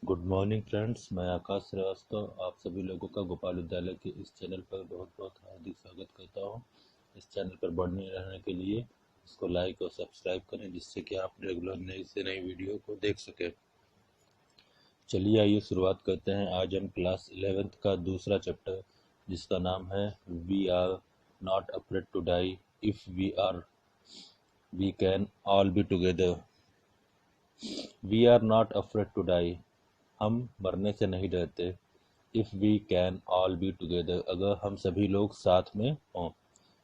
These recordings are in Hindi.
गुड मॉर्निंग फ्रेंड्स, मैं आकाश श्रीवास्तव आप सभी लोगों का गोपाल विद्यालय के इस चैनल पर बहुत बहुत हार्दिक स्वागत करता हूं। इस चैनल पर बने रहने के लिए इसको लाइक और सब्सक्राइब करें, जिससे कि आप रेगुलर नई से नई वीडियो को देख सकें। चलिए आइए शुरुआत करते हैं। आज हम क्लास 11th का दूसरा चैप्टर, जिसका नाम है we are not afraid to die if we can all be together. We are not afraid to die, हम मरने से नहीं डरते। If we can all be together, अगर हम सभी लोग साथ में हों।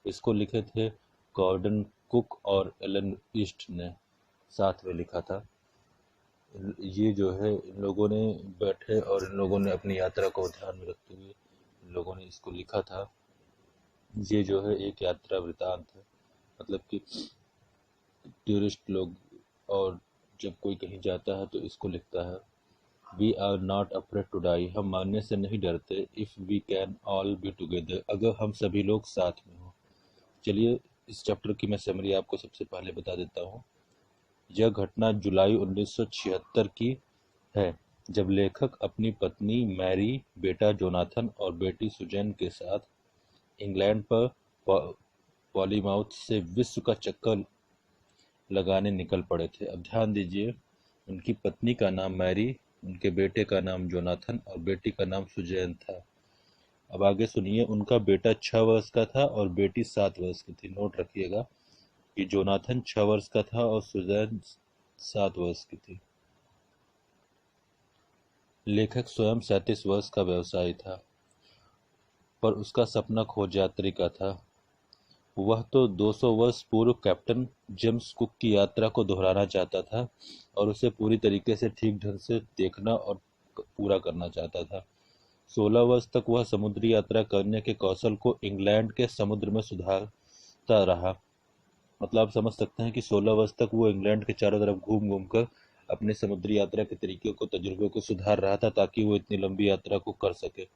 इसको लिखे थे गॉर्डन कुक और एलन ईस्ट ने, साथ में लिखा था। ये जो है इन लोगों ने बैठे और इन लोगों ने अपनी यात्रा को ध्यान में रखते हुए इन लोगों ने इसको लिखा था। ये जो है एक यात्रा वृतांत है, मतलब कि टूरिस्ट लोग और जब कोई कहीं जाता है तो इसको लिखता है। We are not afraid to die, हम मरने से नहीं डरते। If we can all be together, अगर हम सभी लोग साथ में हों। चलिए इस चैप्टर की मैं समरी आपको सबसे पहले बता देता हूँ। यह घटना जुलाई 1976 की है, जब लेखक अपनी पत्नी मैरी, बेटा जोनाथन और बेटी सुजैन के साथ इंग्लैंड पर पॉलीमाउथ से विश्व का चक्कर लगाने निकल पड़े थे। अब ध्यान दीजिए, उनकी पत्नी का नाम मैरी, उनके बेटे का नाम जोनाथन और बेटी का नाम सुजैन था। अब आगे सुनिए। उनका बेटा 6 वर्ष का था और बेटी 7 वर्ष की थी। नोट रखिएगा कि जोनाथन 6 वर्ष का था और सुजैन 7 वर्ष की थी। लेखक स्वयं 37 वर्ष का व्यवसायी था, पर उसका सपना खोज यात्री का था। वह तो 200 वर्ष पूर्व कैप्टन जेम्स कुक की यात्रा को दोहराना चाहता था और उसे पूरी तरीके से ठीक ढंग से देखना और पूरा करना चाहता था। 16 वर्ष तक वह समुद्री यात्रा करने के कौशल को इंग्लैंड के समुद्र में सुधारता रहा। मतलब आप समझ सकते हैं कि 16 वर्ष तक वो इंग्लैंड के चारों तरफ घूम घूम कर अपने समुद्री यात्रा के तरीके को, तजुर्बे को सुधार रहा था, ताकि वो इतनी लंबी यात्रा को कर सके।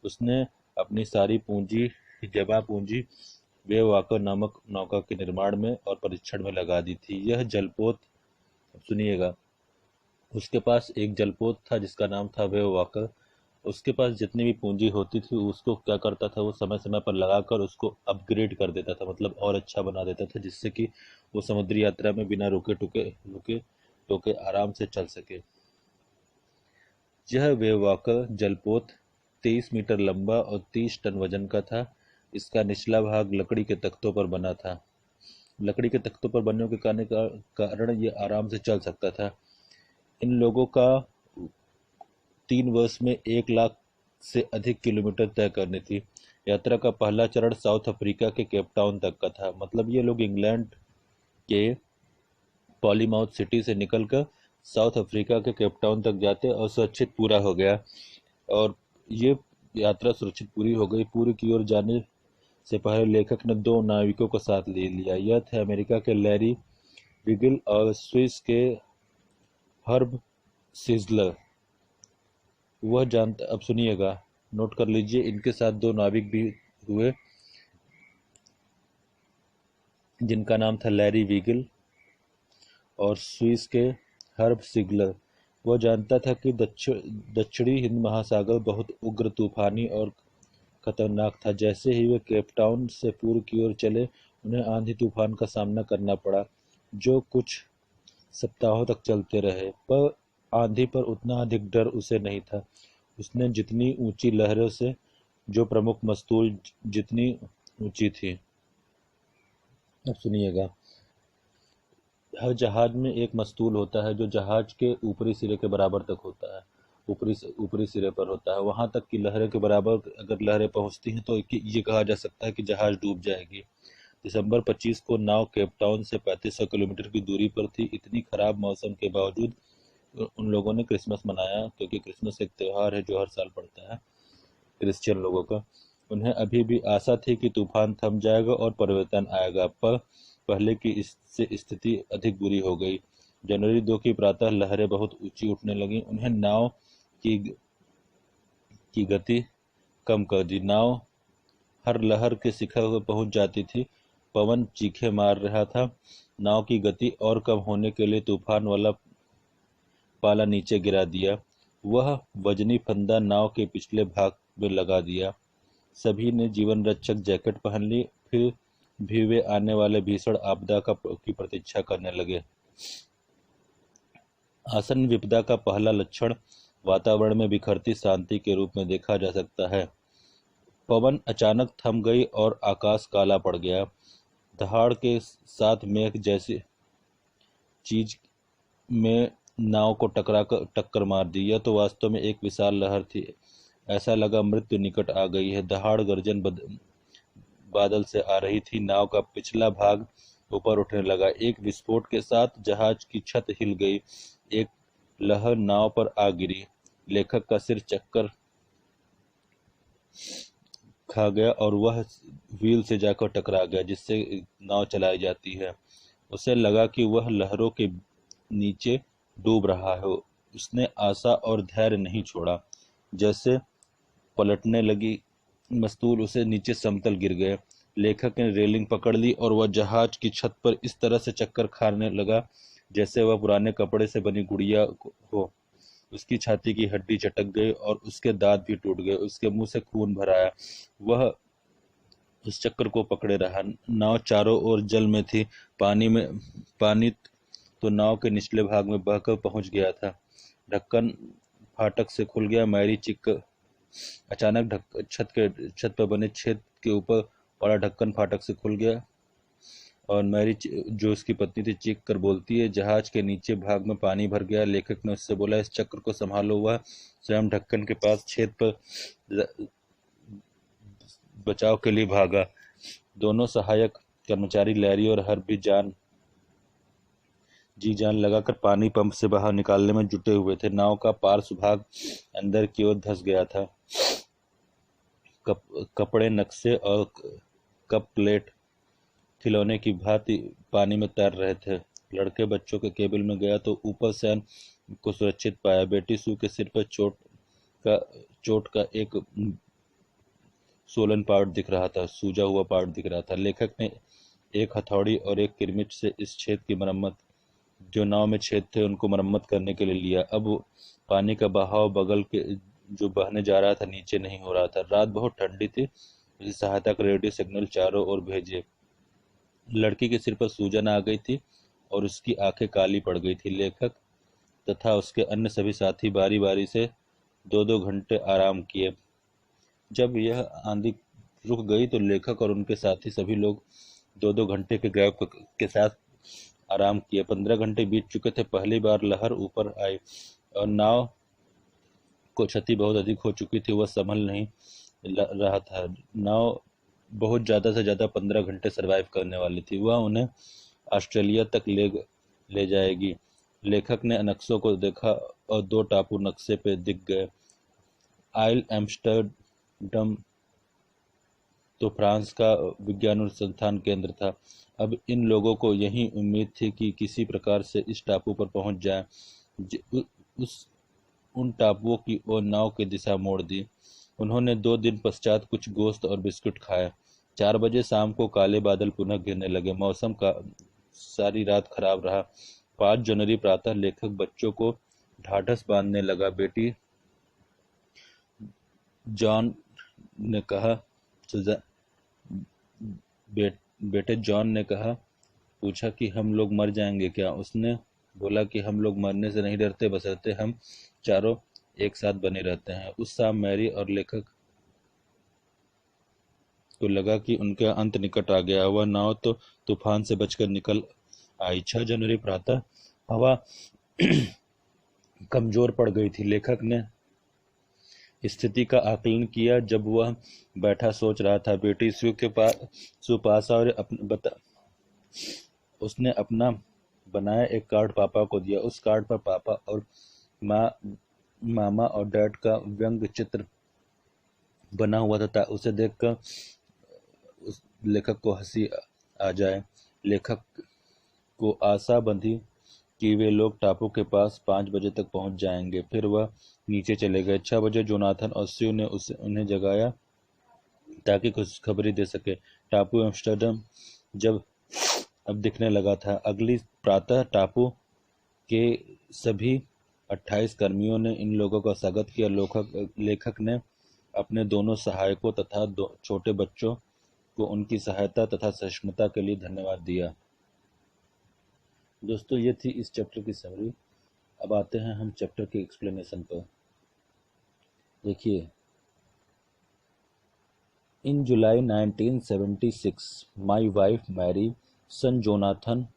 उसने अपनी सारी पूंजी, जमा पूंजी, वेववाकर नामक नौका के निर्माण में और परीक्षण में लगा दी थी। यह जलपोत, सुनिएगा, उसके पास एक जलपोत था जिसका नाम था वेववाकर। उसके पास जितनी भी पूंजी होती थी उसको क्या करता था, वो समय समय पर लगाकर उसको अपग्रेड कर देता था, मतलब और अच्छा बना देता था, जिससे कि वो समुद्री यात्रा में बिना रुके टोके आराम से चल सके। यह वेववाकर जलपोत 23 मीटर लंबा और 30 टन वजन का था। इसका निचला भाग लकड़ी के तख्तों पर बना था। लकड़ी के तख्तों पर बनने के कारण ये आराम से चल सकता था। इन लोगों का 3 वर्ष में 1 लाख से अधिक किलोमीटर तय करनी थी। यात्रा का पहला चरण साउथ अफ्रीका के केप टाउन तक का था। मतलब ये लोग इंग्लैंड के पॉलीमाउथ सिटी से निकलकर साउथ अफ्रीका के केप टाउन तक जाते और सुरक्षित पूरा हो गया। और ये यात्रा सुरक्षित पूरी हो गई। पूरी की ओर जाने से पहले लेखक ने 2 नाविकों को साथ ले लिया। यह थे अमेरिका के लैरी विगिल और स्विस के हर्ब सिजलर। वह जानता, अब सुनिएगा, नोट कर लीजिए, इनके साथ 2 नाविक भी हुए, जिनका नाम था लैरी विगिल और स्विस के हर्ब सिगलर। वह जानता था कि दक्षिणी हिंद महासागर बहुत उग्र, तूफानी और खतरनाक था। जैसे ही वे केप टाउन से पूर्व की ओर चले, उन्हें आंधी तूफान का सामना करना पड़ा, जो कुछ सप्ताहों तक चलते रहे। पर आंधी पर उतना अधिक डर उसे नहीं था। उसने जितनी ऊंची लहरों से, जो प्रमुख मस्तूल जितनी ऊंची थी। अब सुनिएगा, हर जहाज में एक मस्तूल होता है जो जहाज के ऊपरी सिरे के बराबर तक होता है, ऊपरी सिरे पर होता है। वहां तक की लहरें के बराबर अगर लहरें पहुंचती हैं तो ये कहा जा सकता है कि जहाज डूब जाएगी। दिसंबर 25 को नाव केप टाउन से 3500 किलोमीटर की दूरी पर थी। इतनी खराब मौसम के बावजूद उन लोगों ने क्रिसमस मनाया, क्योंकि क्रिसमस एक त्यौहार है जो हर साल पड़ता है क्रिश्चियन लोगों का। उन्हें अभी भी आशा थी कि तूफान थम जाएगा और परिवर्तन आएगा, पर पहले की इससे स्थिति अधिक बुरी हो गई। जनवरी 2 की प्रातः लहरें बहुत ऊंची उठने लगीं। उन्हें नाव की की गति कम कर दी। नाव हर लहर के शिखर पर पहुंच जाती थी। पवन चीखे मार रहा था। नाव की गति और कम होने के लिए तूफान वाला पाला नीचे गिरा दिया। वह वजनी फंदा नाव के पिछले भाग में लगा दिया। सभी ने जीवन रक्षक जैकेट पहन ली। फिर भी वे आने वाले भीषण आपदा की प्रतीक्षा करने लगे। आसन विपदा का पहला लक्षण वातावरण में बिखरती शांति के रूप में देखा जा सकता है। पवन अचानक थम गई और आकाश काला पड़ गया। दहाड़ के साथ मेघ जैसी चीज में नाव को टक्कर मार दी। यह तो वास्तव में एक विशाल लहर थी। ऐसा लगा मृत्यु निकट आ गई है। दहाड़ गर्जन बादल से आ रही थी। नाव का पिछला भाग ऊपर उठने लगा। एक विस्फोट के साथ जहाज की छत हिल गई। एक लहर नाव पर आ गिरी। लेखक का सिर चक्कर खा गया और वह व्हील से जाकर टकरा गया जिससे नाव चलाई जाती है। उसे लगा कि वह लहरों के नीचे डूब रहा है। उसने आशा और धैर्य नहीं छोड़ा। जैसे पलटने लगी मस्तूल उसे नीचे समतल गिर गए। लेखक ने रेलिंग पकड़ ली और वह जहाज की छत पर इस तरह से चक्कर खाने लगा जैसे वह पुराने कपड़े से बनी गुड़िया हो। उसकी छाती की हड्डी चटक गई और उसके दांत भी टूट गए। उसके मुंह से खून भर आया। वह उस चक्कर को पकड़े रहा। नाव चारों ओर जल में थी। पानी तो नाव के निचले भाग में बहकर पहुंच गया था। ढक्कन फाटक से खुल गया। मैरी अचानक छत पर बने छेद के ऊपर पड़ा ढक्कन फाटक से खुल गया और मैरी जो उसकी पत्नी थी चीख कर बोलती है, जहाज के नीचे भाग में पानी भर गया। लेखक ने उससे बोला, इस चक्र को संभालो। वह स्वयं ढक्कन के पास छेद पर बचाव के लिए भागा। दोनों सहायक कर्मचारी लैरी और हर्बी जी जान लगाकर पानी पंप से बाहर निकालने में जुटे हुए थे। नाव का पार्श्व भाग अंदर की ओर धंस गया था। कपड़े, नक्शे और कप प्लेट खिलौने की भांति पानी में तैर रहे थे। लड़के बच्चों के केबिन में गया तो ऊपर से को सुरक्षित पाया। बेटी सू के सिर पर चोट का एक सोलन पार्ट दिख रहा था, सूजा हुआ पार्ट दिख रहा था। लेखक ने एक हथौड़ी और एक किरमिच से इस छेद की मरम्मत, जो नाव में छेद थे उनको मरम्मत करने के लिए लिया। अब पानी का बहाव बगल के जो बहने जा रहा था नीचे नहीं हो रहा था। रात बहुत ठंडी थी। उसकी सहायता का रेडियो सिग्नल चारों ओर भेजे। लड़की के सिर पर सूजन आ गई थी और उसकी आंखें काली पड़ गई थी। लेखक तथा उसके अन्य सभी साथी बारी बारी से 2-2 घंटे आराम किए। जब यह आंधी रुक गई तो लेखक और उनके साथी सभी लोग 2-2 घंटे के गैप के साथ आराम किए। 15 घंटे बीत चुके थे। पहली बार लहर ऊपर आई और नाव को क्षति बहुत अधिक हो चुकी थी। वह संभल नहीं रहा था। नाव बहुत ज़्यादा से ज़्यादा 15 घंटे सरवाइव करने वाली थी। वह उन्हें ऑस्ट्रेलिया तक ले जाएगी। लेखक ने नक्शों को देखा और 2 टापू नक्शे पे दिख गए। आइल एम्स्टर्डम तो फ्रांस का विज्ञान अनुसंधान केंद्र था। अब इन लोगों को यही उम्मीद थी कि किसी प्रकार से इस टापू पर पहुंच जाएं। उन टापुओं की ओर नाव की दिशा मोड़ दी। उन्होंने 2 दिन पश्चात कुछ गोश्त और बिस्कुट खाए। 4 बजे शाम को काले बादल पुनः गिरने लगे। मौसम का सारी रात खराब रहा। 5 जनवरी प्रातः लेखक बच्चों को ढाढ़स बांधने लगा। बेटे जॉन ने पूछा कि हम लोग मर जाएंगे क्या? उसने बोला कि हम लोग मरने से नहीं डरते, बशर्ते हम चारों एक साथ बने रहते हैं। उस शाम मैरी और लेखक को लगा कि उनका अंत निकट आ गया। वह नाव तो तूफान से बचकर निकल आई। 6 जनवरी प्रातः हवा कमजोर पड़ गई थी। लेखक ने स्थिति का आकलन किया जब वह बैठा सोच रहा था। बेटी सू पास और उसने अपना बनाया एक कार्ड पापा को दिया। उस कार्ड पर पापा और मामा और डैड का व्यंग्य चित्र बना हुआ था। उसे देखकर उस लेखक को हंसी आ जाए। लेखक को आशा बंधी कि वे लोग टापू के पास 5 बजे तक पहुंच जाएंगे। फिर वह नीचे चले गए। 6 बजे जोनाथन और स्यू ने उन्हें जगाया ताकि खुशखबरी दे सके। टापू एम्स्टर्डम जब अब दिखने लगा था। अगली प्रातः टापू के सभी 28 कर्मियों ने इन लोगों का स्वागत किया। लेखक ने अपने दोनों सहायकों तथा छोटे बच्चों को उनकी सहायता तथा सहिष्णुता के लिए धन्यवाद दिया। दोस्तों, ये थी इस चैप्टर की समरी। अब आते हैं हम चैप्टर के एक्सप्लेनेशन पर। देखिए, in July 1976 my wife Mary, son Jonathan,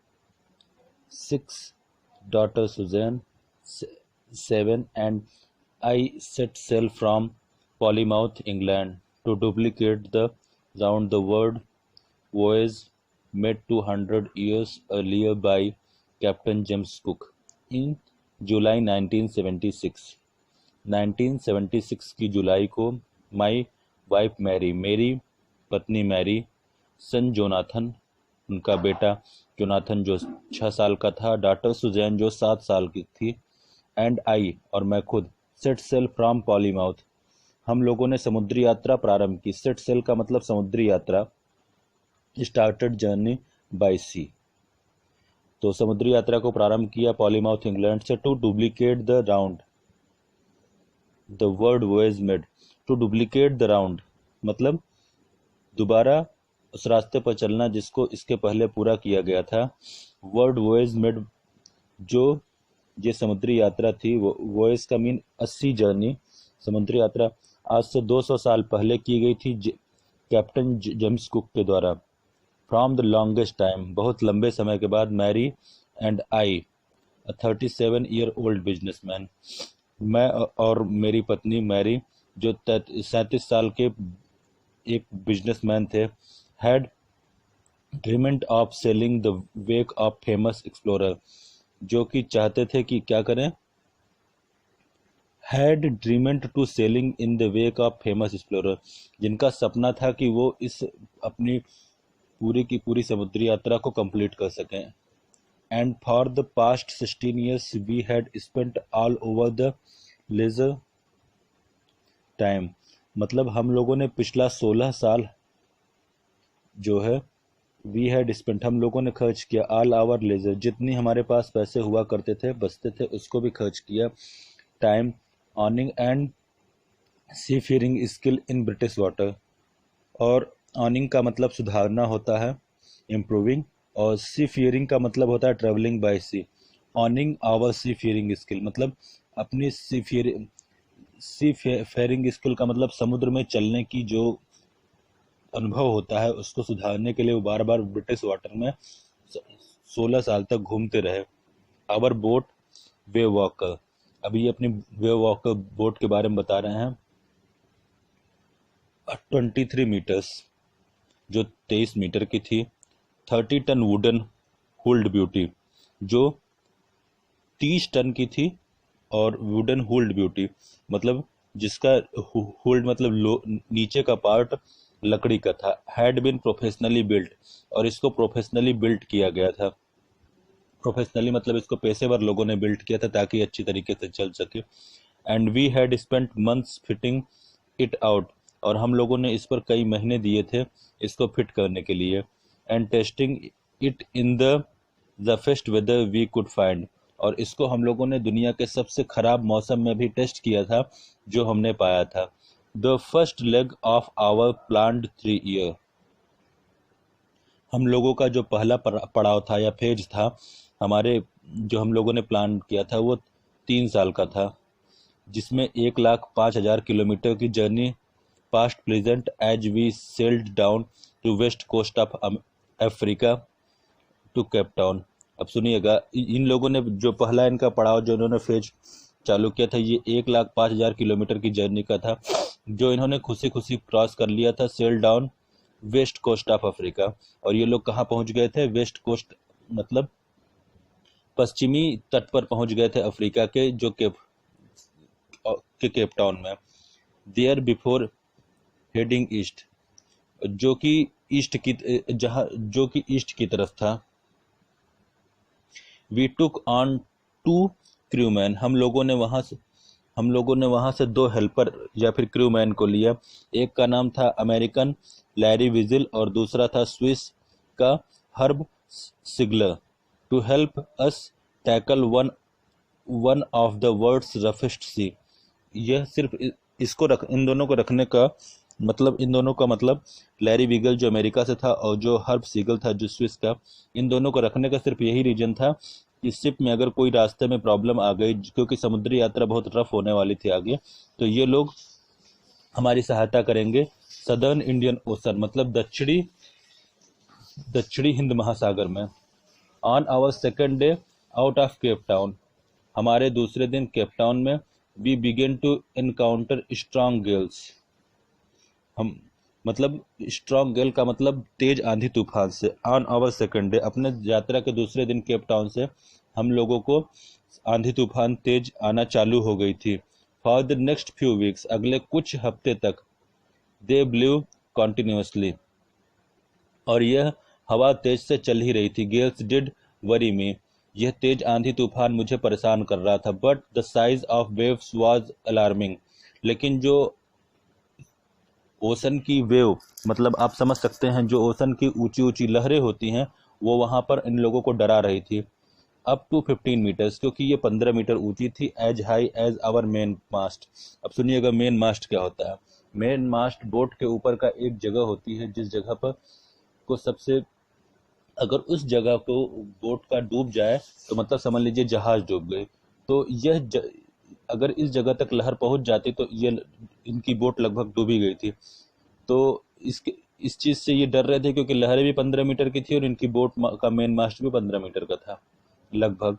6 daughter Suzanne, 7, and I set sail from Plymouth, England, to duplicate the round the world voyage made 200 years earlier by Captain James Cook. In July 1976, 1976 की जुलाई को माई वाइफ मैरी, मेरी पत्नी मैरी, सन जोनाथन, उनका बेटा जोनाथन जो 6 साल का था, डॉटर सुजैन जो 7 साल की थी, एंड आई और मैं खुद, सेट सेल फ्रॉम पॉलीमाउथ, हम लोगों ने समुद्री यात्रा प्रारंभ की। सेट सेल का मतलब समुद्री यात्रा, स्टार्टेड जर्नी बाय सी, तो समुद्री यात्रा को प्रारंभ किया पॉलीमाउथ इंग्लैंड से। To duplicate the round the world voyage made, to duplicate the round मतलब दोबारा उस रास्ते पर चलना जिसको इसके पहले पूरा किया गया था। वर्ल्ड वॉयज मेड, जो ये समुद्री यात्रा थी, वॉयज का मीन 80 जर्नी, समुद्री यात्रा आज से 200 साल पहले की गई थी कैप्टन जेम्स कुक के द्वारा। फ्रॉम द लॉन्गेस्ट टाइम, बहुत लंबे समय के बाद, Mary and I, 37 year old businessman, मैं और मेरी पत्नी मैरी जो 37 साल के एक बिजनेसमैन थे, had dreamed of sailing the wake of famous explorer, जो कि चाहते थे कि क्या करें, had dreamed to sailing in the wake of famous explorer, जिनका सपना था कि वो इस अपनी पूरी की पूरी समुद्री यात्रा को कंप्लीट कर सकें। And for the past 16 years we had spent all over the leisure time, मतलब हम लोगों ने पिछला 16 साल जो है, वी हैड स्पेंट, हम लोगों ने खर्च किया, ऑल आवर लेजर, जितनी हमारे पास पैसे हुआ करते थे, बचते थे, उसको भी खर्च किया, time honing and seafaring skill in British water, और ऑनिंग का मतलब सुधारना होता है, इम्प्रूविंग, और सी फेयरिंग का मतलब होता है travelling by sea. Honing our seafaring skill मतलब अपनी सी फेयरिंग स्किल का मतलब समुद्र में चलने की जो अनुभव होता है उसको सुधारने के लिए वो बार बार ब्रिटिश वाटर में 16 साल तक घूमते रहे। आवर बोट वे वॉकर, अभी अपनी वे वॉकर बोट के बारे में बता रहे हैं। 23 मीटर्स, जो 23 मीटर की थी। 30 टन वुडन हुल्ड ब्यूटी, जो 30 टन की थी, और वुडन हुल्ड ब्यूटी मतलब जिसका हुल्ड मतलब नीचे का पार्ट लकड़ी का था। हैड बीन प्रोफेशनली बिल्ट, और इसको प्रोफेशनली बिल्ट किया गया था। प्रोफेशनली मतलब इसको पेशेवर लोगों ने बिल्ट किया था ताकि अच्छी तरीके से चल सके। And we had spent months fitting it out, और हम लोगों ने इस पर कई महीने दिए थे इसको फिट करने के लिए। And testing it in the roughest weather we could find, और इसको हम लोगों ने दुनिया के सबसे खराब मौसम में भी टेस्ट किया था जो हमने पाया था। The first leg of our planned 3 year, हम लोगों का जो पहला पड़ाव था या फेज था हमारे, जो हम लोगों ने प्लान किया था, वो 3 साल का था, जिसमें 1,05,000 किलोमीटर की journey past present as we sailed down to west coast of Africa to Cape Town. अब सुनिएगा, इन लोगों ने जो पहला इनका पड़ाव जो इन्होंने फेज चालू किया था, ये 1,05,000 किलोमीटर की जर्नी का था, जो इन्होंने खुशी खुशी क्रॉस कर लिया था, sail down west coast of Africa. और ये लोग कहाँ पहुंच गए थे? वेस्ट कोस्ट मतलब पश्चिमी तट पर पहुंच गए थे अफ्रीका के, जो केप टाउन में। देयर बिफोर हेडिंग ईस्ट, जो कि ईस्ट की तरफ था। वी टुक ऑन 2 क्रूमैन, हम लोगों ने वहां से 2 हेल्पर या फिर क्रूमैन को लिया। एक का नाम था अमेरिकन लैरी विजिल और दूसरा था स्विस का Herb Sigler, to help us tackle one one of the world's roughest sea. यह सिर्फ इसको इन दोनों को रखने का मतलब, इन दोनों का मतलब लैरी बीगल जो अमेरिका से था और जो हर्ब सीगल था जो स्विस का, इन दोनों को रखने का सिर्फ यही रीजन था कि शिप में अगर कोई रास्ते में प्रॉब्लम आ गई, क्योंकि समुद्री यात्रा बहुत रफ होने वाली थी आगे, तो ये लोग हमारी सहायता करेंगे। सदर्न इंडियन ओशन मतलब दक्षिणी हिंद महासागर में। On our second day out of Cape Town, हमारे दूसरे दिन केप टाउन में, we began to encounter strong gales. हम मतलब स्ट्रॉन्ग गेल का मतलब तेज आंधी तूफान से। ऑन आवर सेकेंड डे, अपने यात्रा के दूसरे दिन केप टाउन से हम लोगों को आंधी तूफान तेज आना चालू हो गई थी। For the next few weeks, अगले कुछ हफ्ते तक, दे ब्लू कॉन्टिन्यूसली, और यह हवा तेज से चल ही रही थी। गेल्स डिड वरी मी, यह तेज आंधी तूफान मुझे परेशान कर रहा था। But the size of waves was alarming, लेकिन जो ओशन की वेव मतलब आप समझ सकते हैं, जो ओशन की ऊंची ऊंची लहरें होती हैं, वो वहां पर इन लोगों को डरा रही थी। अप टू 15 मीटर्स, क्योंकि ये 15 मीटर ऊंची थी। As high as our main mast. अब सुनिएगा मेन मास्ट क्या होता है। मेन मास्ट बोट के ऊपर का एक जगह होती है जिस जगह पर को सबसे, अगर उस जगह को बोट का डूब जाए तो मतलब समझ लीजिए जहाज डूब गई। तो अगर इस जगह तक लहर पहुंच जाती तो ये इनकी बोट लगभग डूबी गई थी। तो इस चीज से ये डर रहे थे क्योंकि लहरें भी 15 मीटर की थी और इनकी बोट का मेन मास्ट भी 15 मीटर का था लगभग।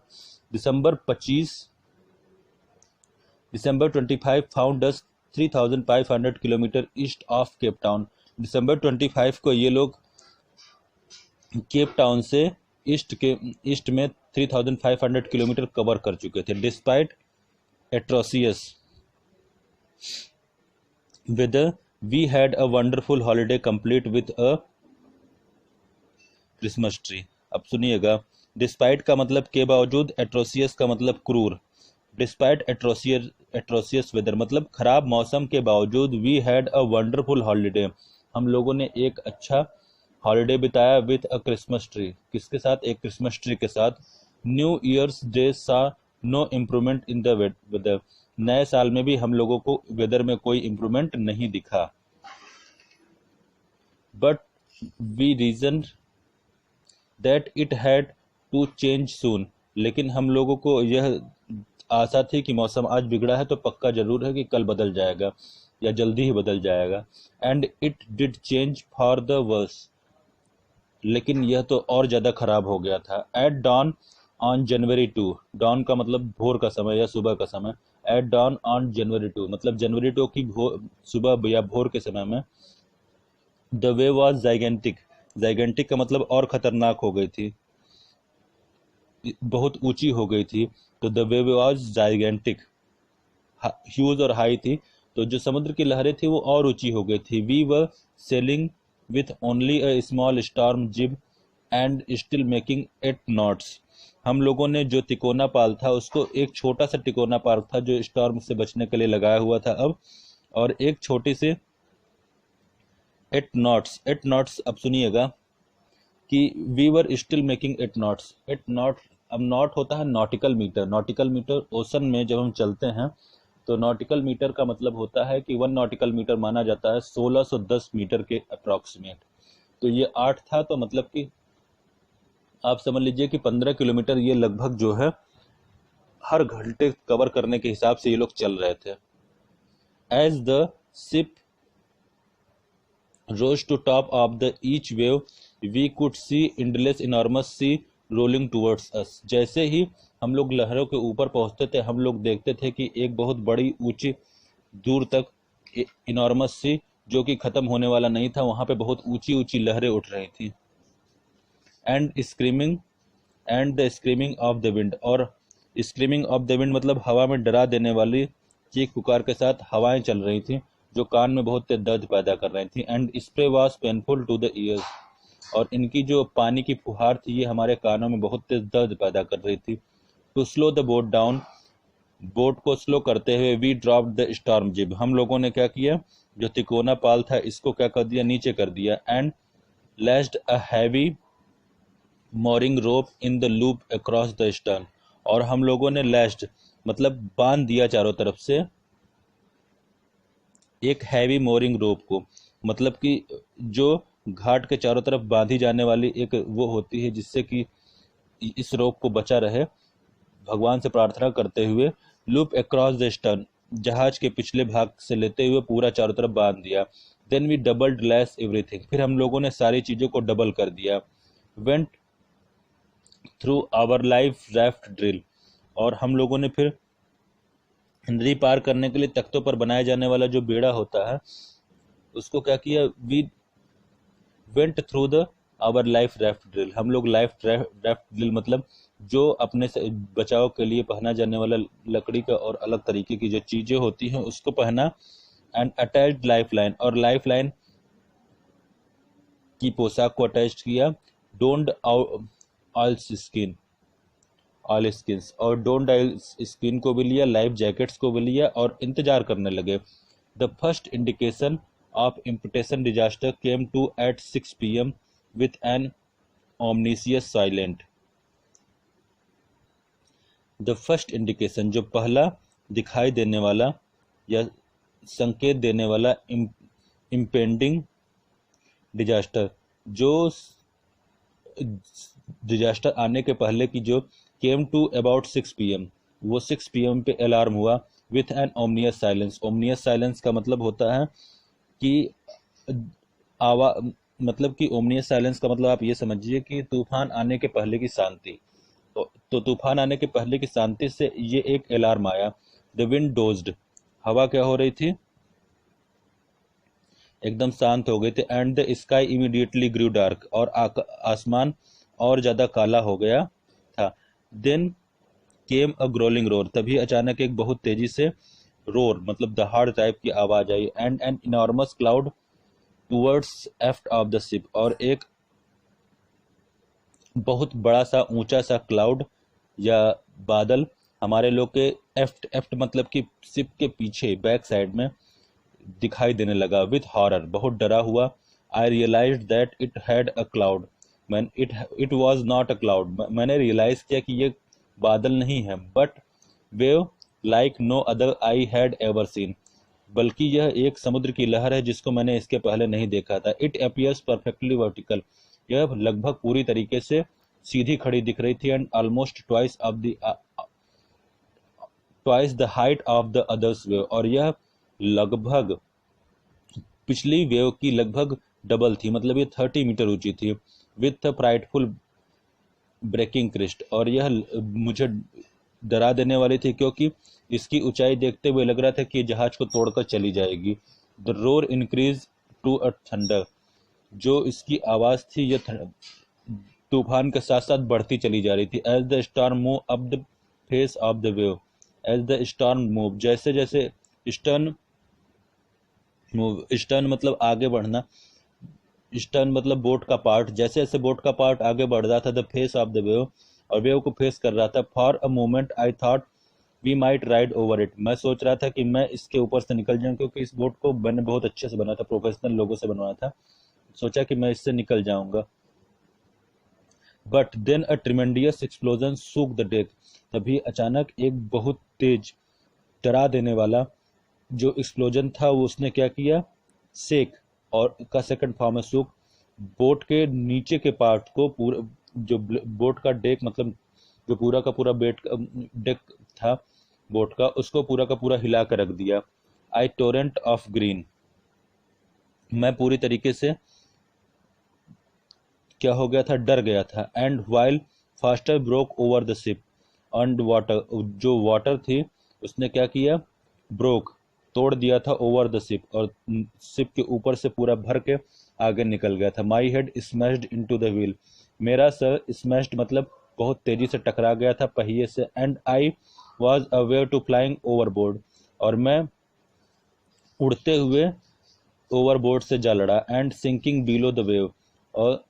December 25 found us 3500 kilometres east of Cape Town. दिसंबर 25 को ये लोग केप टाउन से ईस्ट में 3500 किलोमीटर कवर कर चुके थे। Despite atrocious weather, we had a wonderful holiday complete with a Christmas tree. अब सुनिएगा, डिस्पाइट का मतलब के बावजूद, एट्रोसियस का मतलब क्रूर। डिस्पाइट एट्रोसियस वेदर मतलब खराब मौसम के बावजूद, we had a wonderful holiday, हम लोगों ने एक अच्छा हॉलिडे बिताया। विथ अ क्रिसमस ट्री, किसके साथ? एक क्रिसमस ट्री के साथ। New Year's Day saw no improvement in the weather, नए साल में भी हम लोगों को वेदर में कोई इम्प्रूवमेंट नहीं दिखा। But we reasoned that it had to change soon, लेकिन हम लोगों को यह आशा थी कि मौसम आज बिगड़ा है तो पक्का जरूर है कि कल बदल जाएगा या जल्दी ही बदल जाएगा। And it did change for the worse, लेकिन यह तो और ज़्यादा खराब हो गया था। At dawn on January 2, dawn का मतलब भोर का समय या सुबह का समय। एट डॉन ऑन जनवरी 2 मतलब जनवरी 2 की सुबह या भोर के समय में। The way was gigantic, gigantic का मतलब और खतरनाक हो गई थी, बहुत ऊंची हो गई थी। तो the way was gigantic, huge और हाई थी। तो जो समुद्र की लहरें थी वो और ऊंची हो गई थी। We were sailing with only a small storm jib and still making 8 knots, हम लोगों ने जो तिकोना पाल था उसको, एक छोटा सा तिकोना पाल था जो स्टॉर्म से बचने के लिए लगाया हुआ था अब, और एक छोटी से 8 knots। 8 knots अब सुनिएगा कि we were still making 8 knots। 8 knot, अब नॉट होता है nautical metre. Nautical metre ocean में जब हम चलते हैं तो नॉटिकल मीटर का मतलब होता है कि 1 नॉटिकल मीटर माना जाता है 1610 मीटर के अप्रॉक्सीमेट। तो ये 8 था, तो मतलब कि आप समझ लीजिए कि 15 किलोमीटर ये लगभग जो है हर घंटे कवर करने के हिसाब से ये लोग चल रहे थे। As the ship rose to top of the each wave we could see endless enormous sea rolling towards us, जैसे ही हम लोग लहरों के ऊपर पहुंचते थे हम लोग देखते थे कि एक बहुत बड़ी ऊंची दूर तक इनॉर्मस सी, जो कि खत्म होने वाला नहीं था, वहां पे बहुत ऊंची ऊंची लहरें उठ रही थी। And screaming and the screaming of the wind, और स्क्रीमिंग ऑफ द विंड मतलब हवा में डरा देने वाली चीख पुकार के साथ हवाएं चल रही थी जो कान में बहुत तेज दर्द पैदा कर रही थी। And spray was painful to the ears, और इनकी जो पानी की फुहार थी ये हमारे कानों में बहुत तेज दर्द पैदा कर रही थी। To slow the boat down, boat को स्लो करते हुए वी ड्रॉप द स्टॉर्म जिब, हम लोगों ने क्या किया, जो तिकोना पाल था इसको क्या कर दिया, नीचे कर दिया। And lashed a heavy mooring rope in the loop across the stern, और हम लोगों ने लैस्ड मतलब बांध दिया चारों तरफ से एक हैवी मोरिंग रोप को, मतलब कि जो घाट के चारों तरफ बांधी जाने वाली एक वो होती है जिससे कि इस रोप को बचा रहे, भगवान से प्रार्थना करते हुए लूप अक्रॉस द स्टर्न, जहाज के पिछले भाग से लेते हुए पूरा चारों तरफ बांध दिया। Then we doubled lashed everything, फिर हम लोगों ने सारी चीजों को डबल कर दिया। Went through our life raft drill, और हम लोगों ने फिर नदी पार करने के लिए तख्तों पर बनाया जाने वाला जो बेड़ा होता है उसको क्या किया, we went through the our life raft drill, हम लोग लाइफ राफ्ट ड्रिल मतलब जो अपने से बचाव के लिए पहना जाने वाला लकड़ी का और अलग तरीके की जो चीजें होती हैं उसको पहना। एंड अटैच्ड लाइफ लाइन, और लाइफ लाइन की पोशाक को अटैच किया। Don't all skin all skins, और डोंट ऑल स्किन को भी लिया, लाइफ जैकेट्स को भी लिया और इंतजार करने लगे। The first indication of impetation disaster came to at 6 p.m. with an ominous silent. The first indication, जो पहला दिखाई देने वाला या संकेत देने वाला impending disaster, जो डिजास्टर आने के पहले की जो came to about 6 p.m. वो 6 p.m. पे अलार्म हुआ with an ominous silence. ominous silence का मतलब होता है कि मतलब कि ओमनियस साइलेंस का मतलब आप ये समझिए कि तूफान आने के पहले की शांति। तो तूफान आने के पहले की शांति से ये एक अलार्म आया। द विंड डोज्ड, हवा क्या हो रही थी, एकदम शांत हो गई थी। And the sky immediately grew dark, और आसमान और ज्यादा काला हो गया था। Then came a growling roar, तभी अचानक एक बहुत तेजी से रोर मतलब दहाड़ टाइप की आवाज आई। And an enormous cloud towards aft of the ship, और एक बहुत बड़ा सा ऊंचा सा क्लाउड या बादल हमारे लोग के एफ्ट एफ्ट मतलब कि शिप के पीछे बैक साइड में दिखाई देने लगा। विथ हॉरर, बहुत डरा हुआ। I realise that it had a cloud, man it was not a cloud, मैंने रियलाइज किया कि ये बादल नहीं है, but wave like no other I had ever seen, बल्कि यह एक समुद्र की लहर है जिसको मैंने इसके पहले नहीं देखा था। इट अपियर्स परफेक्टली वर्टिकल, यह लगभग पूरी तरीके से सीधी खड़ी दिख रही थी। And almost twice the height of the others wave, और यह लगभग पिछली वेव की लगभग डबल थी, मतलब ये 30 मीटर ऊंची थी। विथ फ्राइटफुल ब्रेकिंग क्रिस्ट, और यह मुझे डरा देने वाली थी क्योंकि इसकी ऊंचाई देखते हुए लग रहा था कि जहाज को तोड़कर चली जाएगी। The roar increase to a thunder, जो इसकी आवाज थी यह तूफान के साथ साथ बढ़ती चली जा रही थी। As the storm move up the face of the wave, as the storm move, जैसे जैसे स्टर्न मूव, स्टर्न मतलब आगे बढ़ना, स्टर्न मतलब बोट का पार्ट, जैसे जैसे बोट का पार्ट आगे बढ़ रहा था, the face of the wave, और वेव को फेस कर रहा था। For a moment I thought we might ride over it, मैं सोच रहा था कि मैं इसके ऊपर से निकल जाऊं, क्योंकि इस बोट को मैंने बहुत अच्छे से बना था, प्रोफेशनल लोगों से बनवाया था, सोचा कि मैं इससे निकल जाऊंगा। But then a tremendous explosion shook the deck, तभी अचानक एक बहुत तेज डरा देने वाला जो एक्सप्लोजन था वो उसने क्या किया, सेक और का सेकंड फॉर्म है सूक, बोट के नीचे के पार्ट को पूरा, जो बोट का डेक मतलब जो पूरा का पूरा डेक था बोट का, उसको पूरा का पूरा हिला कर रख दिया। आई टोरेंट ऑफ ग्रीन, मैं पूरी तरीके से क्या हो गया था, डर गया था। And while faster broke over the ship and water, जो वाटर थी उसने क्या किया, ब्रोक तोड़ दिया था ओवर द शिप, और शिप के ऊपर से पूरा भर के आगे निकल गया था। My head smashed into the wheel, मेरा सर स्मैश्ड मतलब बहुत तेजी से टकरा गया था पहिए से। And I was aware to flying overboard, और मैं उड़ते हुए ओवरबोर्ड से जा लड़ा। And sinking below the wave, और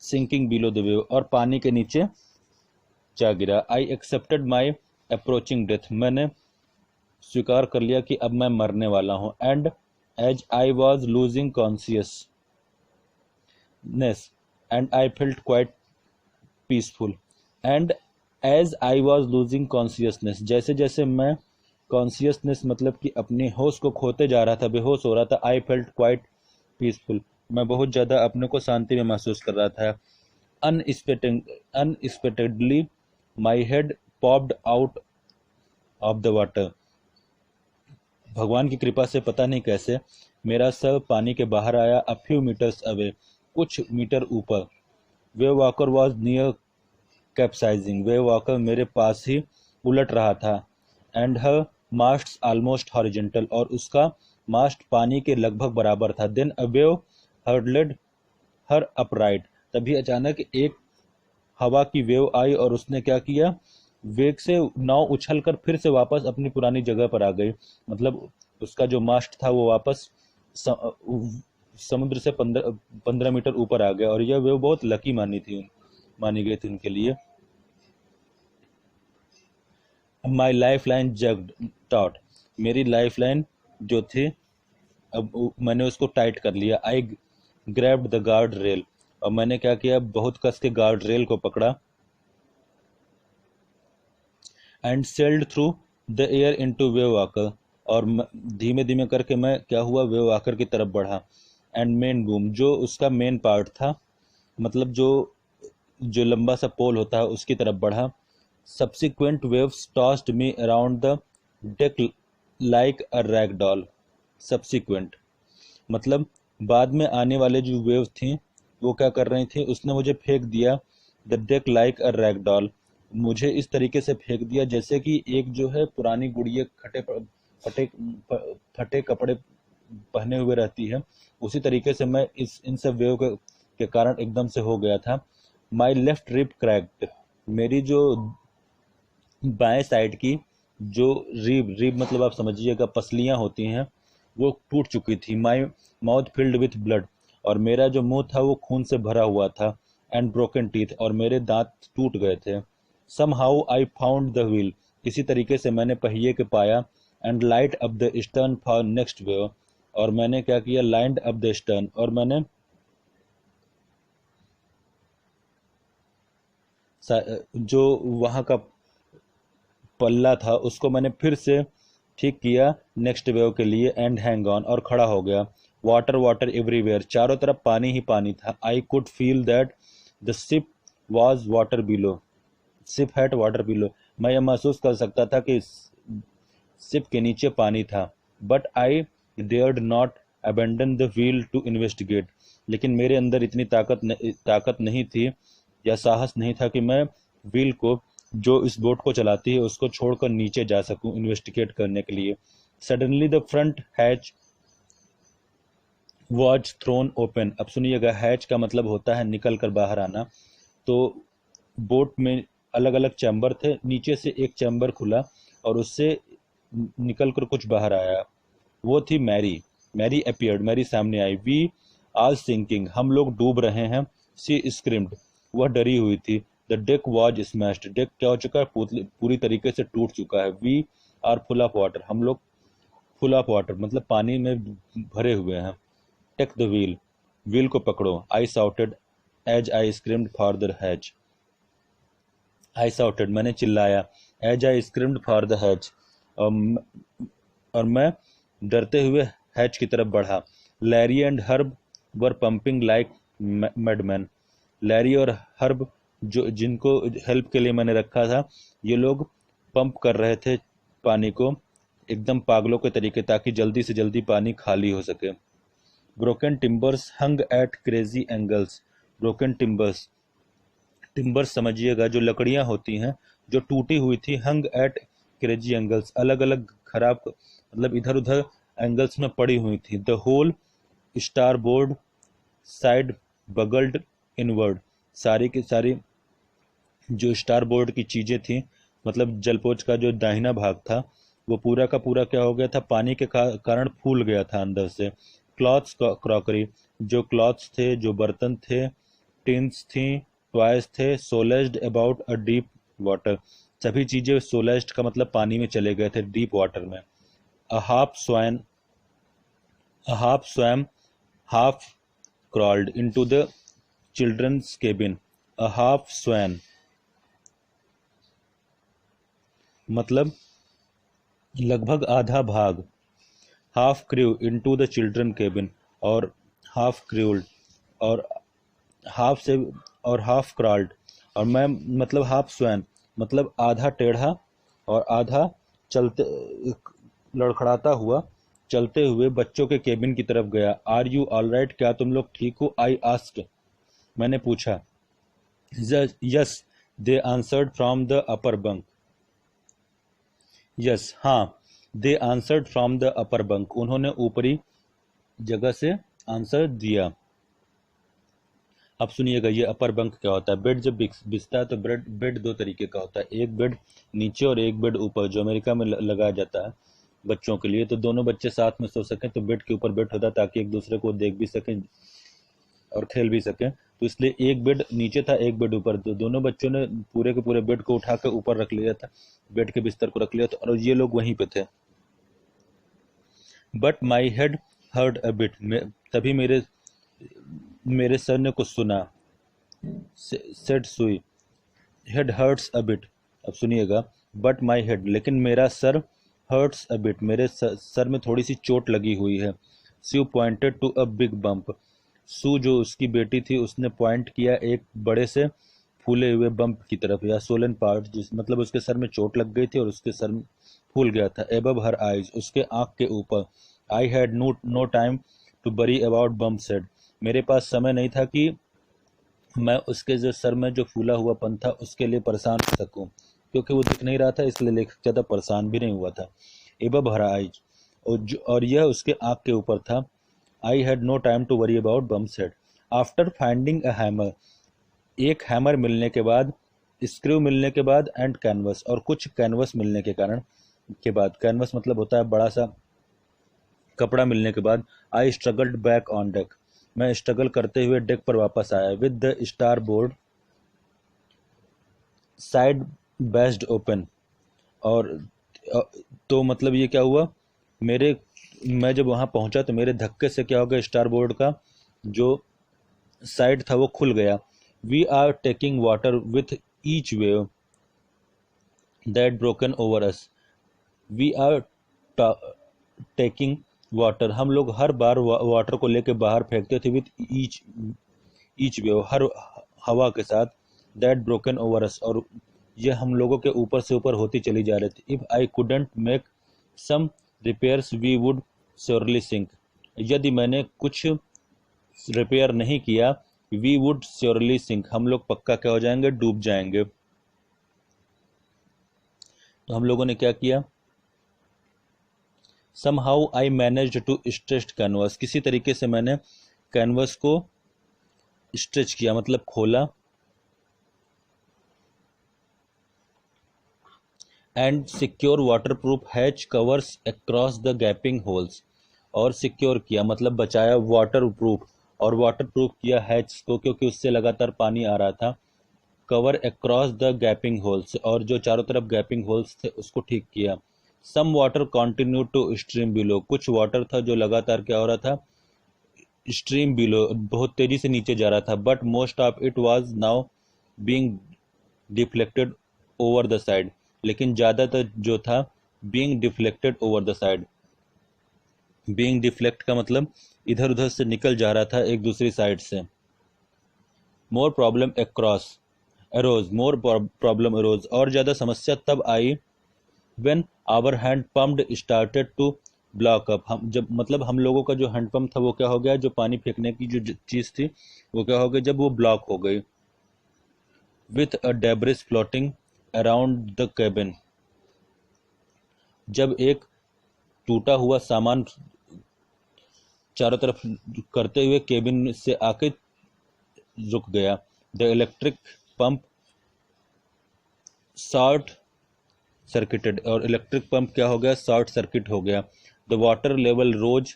सिंकिंग बिलो द वेव, और पानी के नीचे जा गिरा। I accepted my approaching death, मैंने स्वीकार कर लिया कि अब मैं मरने वाला हूं। And as I was losing consciousness and I felt quite peaceful, and as I was losing consciousness, जैसे जैसे मैं कॉन्शियसनेस मतलब कि अपने होश को खोते जा रहा था, बेहोश हो रहा था, आई फेल्ट क्वाइट पीसफुल, मैं बहुत ज़्यादा अपने को शांति में महसूस कर रहा था। Unexpectedly my head popped out of the water, भगवान की कृपा से पता नहीं कैसे मेरा सर पानी के बाहर आया। अ फ्यू मीटर्स अवे, कुछ मीटर ऊपर। Wave Walker was near capsizing, Wave Walker मेरे पास ही उलट रहा था। And her masts almost horizontal, और उसका मास्ट पानी के लगभग बराबर था। Then a wave hurled her upright, तभी अचानक एक हवा की वेव आई और उसने क्या किया, वेग से नाव उछल कर फिर से वापस अपनी पुरानी जगह पर आ गई। मतलब उसका जो मास्ट था वो वापस समुद्र से 15 मीटर ऊपर आ गया, और यह वेव बहुत लकी मानी गई थी उनके लिए। माई लाइफ लाइन जग्ड टॉट, मेरी लाइफ लाइन जो थी अब मैंने उसको टाइट कर लिया। आई ग्रैब्ड द गार्ड रेल, और मैंने क्या किया, बहुत कस के गार्ड रेल को पकड़ा। And sailed through the air into wave walker, और धीमे धीमे करके मैं क्या हुआ, वेव वॉकर की तरफ बढ़ा। एंड मेन बूम, जो उसका मेन पार्ट था, मतलब जो जो लंबा सा पोल होता है, उसकी तरफ बढ़ा। Subsequent waves tossed me around the deck like a rag doll. Subsequent मतलब बाद में आने वाले जो वेव थी वो क्या कर रही थी, उसने मुझे फेंक दिया। The deck like a rag doll, मुझे इस तरीके से फेंक दिया जैसे कि एक जो है पुरानी गुड़िया फटे फटे कपड़े पहने हुए रहती है, उसी तरीके से मैं इन सब वेव के कारण एकदम से हो गया था। माई लेफ्ट रिब क्रैक्ड, मेरी जो बाएं साइड की जो रिब मतलब आप समझिएगा पसलियां होती हैं, वो टूट चुकी थी। My mouth filled with blood, और मेरा जो मुंह था वो खून से भरा हुआ था। एंड ब्रोकन टीथ, और मेरे दांत टूट गए थे। Somehow I found the wheel, किसी तरीके से मैंने पहिए के पाया। And light up the stern for next wave, और मैंने क्या किया, लाइंड अप द स्टर्न, और मैंने जो वहाँ का पल्ला था उसको मैंने फिर से ठीक किया नेक्स्ट वेव के लिए। एंड हैंग ऑन, और खड़ा हो गया। वाटर वाटर एवरीवेयर, चारों तरफ पानी ही पानी था। I could feel that the ship was water below, ship hat water below, मैं यह महसूस कर सकता था कि शिप के नीचे पानी था। But I dared not abandon the wheel to investigate, लेकिन मेरे अंदर इतनी ताकत नहीं थी या साहस नहीं था कि मैं व्हील को, जो इस बोट को चलाती है, उसको छोड़कर नीचे जा सकूं इन्वेस्टिगेट करने के लिए। Suddenly the front hatch was throne open, अब सुनिएगा, हैच का मतलब होता है निकल कर बाहर आना। तो बोट में अलग अलग चैम्बर थे, नीचे से एक चैम्बर खुला और उससे निकल कर कुछ बाहर आया। वो थी मैरी। मैरी अपीयर्ड, मैरी सामने आई। वी आर सिंकिंग, हम लोग डूब रहे हैं। सी स्क्रीम्ड, वह डरी हुई थी। The deck was smashed, deck क्या हो चुका है, पूरी तरीके से टूट चुका है। We are full of water, हम लोग फुल ऑफ वाटर मतलब पानी में भरे हुए हैं। टेक द व्हील, व्हील को पकड़ो। I shouted as I screamed for the hatch, I shouted मैंने चिल्लाया, as I screamed for the hatch, और मैं डरते हुए हैच की तरफ बढ़ा। Larry and Herb were pumping like madman, Larry और हर्ब जो जिनको हेल्प के लिए मैंने रखा था, ये लोग पंप कर रहे थे पानी को एकदम पागलों के तरीके, ताकि जल्दी से जल्दी पानी खाली हो सके। Broken timbers hung at crazy angles, broken timbers, timbers समझिएगा जो लकड़ियां होती हैं जो टूटी हुई थी। हंग एट क्रेजी एंगल्स, अलग अलग खराब मतलब इधर उधर एंगल्स में पड़ी हुई थी। The whole starboard side bulged inward, सारी की सारी जो स्टार बोर्ड की चीजें थी, मतलब जलपोज का जो दाहिना भाग था, वो पूरा का पूरा क्या हो गया था, पानी के कारण फूल गया था अंदर से। क्लॉथ्स क्रॉकरी, जो क्लॉथ्स थे, जो बर्तन थे, टिन्स थी, टॉयज थे, सोलेज्ड अबाउट अ डीप वाटर, सभी चीजें सोलेज्ड का मतलब पानी में चले गए थे, डीप वाटर में। A half swan A half swam, half crawled into the children's cabin. A half swam. मतलब लगभग आधा भाग, half crew into the children cabin, और हाफ क्रूल्ड, और हाफ से और हाफ क्रॉल्ड, और मैं मतलब हाफ स्वैन, मतलब आधा टेढ़ा और आधा चलते लड़खड़ाता हुआ चलते हुए बच्चों के केबिन की तरफ गया। आर यू ऑल राइट, क्या तुम लोग ठीक हो? आई आस्क्ड, मैंने पूछा। Yes, they answered from the upper bunk. Yes, हाँ, they answered from the upper bunk, उन्होंने ऊपरी जगह से आंसर दिया। अब सुनिएगा ये अपर बंक क्या होता है। बेड जब बिछता है तो बेड दो तरीके का होता है, एक बेड नीचे और एक बेड ऊपर, जो अमेरिका में लगाया जाता है बच्चों के लिए, तो दोनों बच्चे साथ में सो सकें, तो बेड के ऊपर बेड होता है ताकि एक दूसरे को देख भी सकें और खेल भी सकें। तो इसलिए एक बेड नीचे था, एक बेड ऊपर, तो दोनों बच्चों ने पूरे के पूरे बेड को उठाकर ऊपर रख लिया था, बेड के बिस्तर को रख लिया था, और ये लोग वहीं पे थे। But my head hurt a bit, तभी मेरे मेरे सर ने कुछ सुना। सेड सुई, हेड हर्ट्स अ बिट। अब सुनिएगा, बट माई हेड, लेकिन मेरा सर, हर्ट्स अ बिट, मेरे सर में थोड़ी सी चोट लगी हुई है। She pointed to a big bump, Sue जो उसकी बेटी थी उसने पॉइंट किया एक बड़े से फूले हुए बम्प की तरफ, या सोलन पार्ट, जिस मतलब उसके सर में चोट लग गई थी और उसके सर फूल गया था। एबव हर आइज, उसके आंख के ऊपर। I had no time to worry about bump said, मेरे पास समय नहीं था कि मैं उसके जो सर में जो फूला हुआ पन था उसके लिए परेशान हो सकूं, क्योंकि वो दिख नहीं रहा था इसलिए लेखक ज़्यादा परेशान भी नहीं हुआ था। एबव हर आइज, और यह उसके आँख के ऊपर था। I had no time to worry about bum said, after finding a hammer, एक हैमर मिलने के बाद, स्क्रू मिलने के बाद, एंड कैनवस, और कुछ कैनवस मिलने के बाद, कैनवस मतलब होता है बड़ा सा कपड़ा मिलने के बाद, आई स्ट्रगल्ड बैक ऑन डेक, मैं स्ट्रगल करते हुए डेक पर वापस आया। With the star board side based open, और तो मतलब ये क्या हुआ, मेरे मैं जब वहां पहुंचा तो मेरे धक्के से क्या हो गया, स्टार बोर्ड का जो साइड था वो खुल गया। We are taking water with each wave that broken over us, we are taking water, हम लोग हर बार वाटर को लेके बाहर फेंकते थे, विथ ईच ईच वेव, हर हवा के साथ, दैट ब्रोकन ओवर अस, और ये हम लोगों के ऊपर से ऊपर होती चली जा रही थी। If I couldn't make some repairs we would surely sink, यदि मैंने कुछ रिपेयर नहीं किया, वी वुड श्योरली सिंक, हम लोग पक्का क्या हो जाएंगे, डूब जाएंगे। तो हम लोगों ने क्या किया, somehow I managed to stretch canvas, किसी तरीके से मैंने कैनवस को स्ट्रेच किया, मतलब खोला, and secure waterproof hatch covers across the gapping holes, और सिक्योर किया मतलब बचाया वाटरप्रूफ, और वाटरप्रूफ किया हैच को, क्योंकि उससे लगातार पानी आ रहा था। Cover across the gapping holes, और जो चारों तरफ गैपिंग होल्स थे उसको ठीक किया। Some water continue to stream below, कुछ वाटर था जो लगातार क्या हो रहा था, स्ट्रीम बिलो, बहुत तेजी से नीचे जा रहा था। But most of it was now being deflected over the side, लेकिन ज़्यादातर जो था being deflected over the side, being deflect का मतलब इधर उधर से निकल जा रहा था एक दूसरी साइड से। More problem across arose, more problem arose, और ज़्यादा समस्या तब आई, when our hand pumped started to block up, हम जब मतलब हम लोगों का जो हैंड पंप था वो क्या हो गया, जो पानी फेंकने की जो चीज़ थी वो क्या हो गई, जब वो ब्लॉक हो गई। With a debris floating around the cabin, जब एक टूटा हुआ सामान चारों तरफ करते हुए केबिन से आके रुक गया। The electric pump short circuited, और इलेक्ट्रिक पंप क्या हो गया, शॉर्ट सर्किट हो गया। The water level rose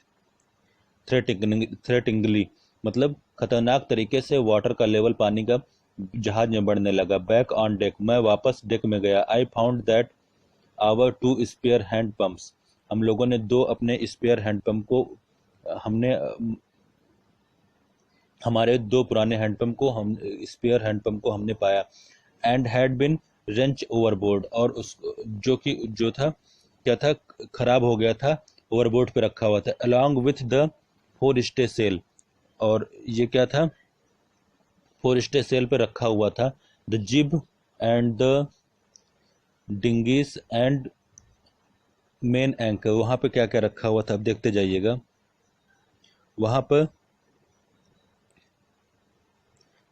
threateningly, मतलब खतरनाक तरीके से वाटर का लेवल पानी का जहाज में बढ़ने लगा। बैक ऑन डेक, मैं वापस डेक में गया। I found that our two spare hand pumps, हम लोगों ने दो अपने स्पेयर हैंड पंप को, हमने हमारे दो पुराने हैंडपंप को हम स्पेयर हैंडपंप को हमने पाया। And had been wrenched overboard, और उस जो था क्या था, खराब हो गया था, ओवरबोर्ड पे रखा हुआ था, along with the fore staysail, और ये क्या था, फोर स्टे सेल पे रखा हुआ था, the jib and the dinghies and main anchor. वहां पे क्या क्या रखा हुआ था, अब देखते जाइएगा। वहां पर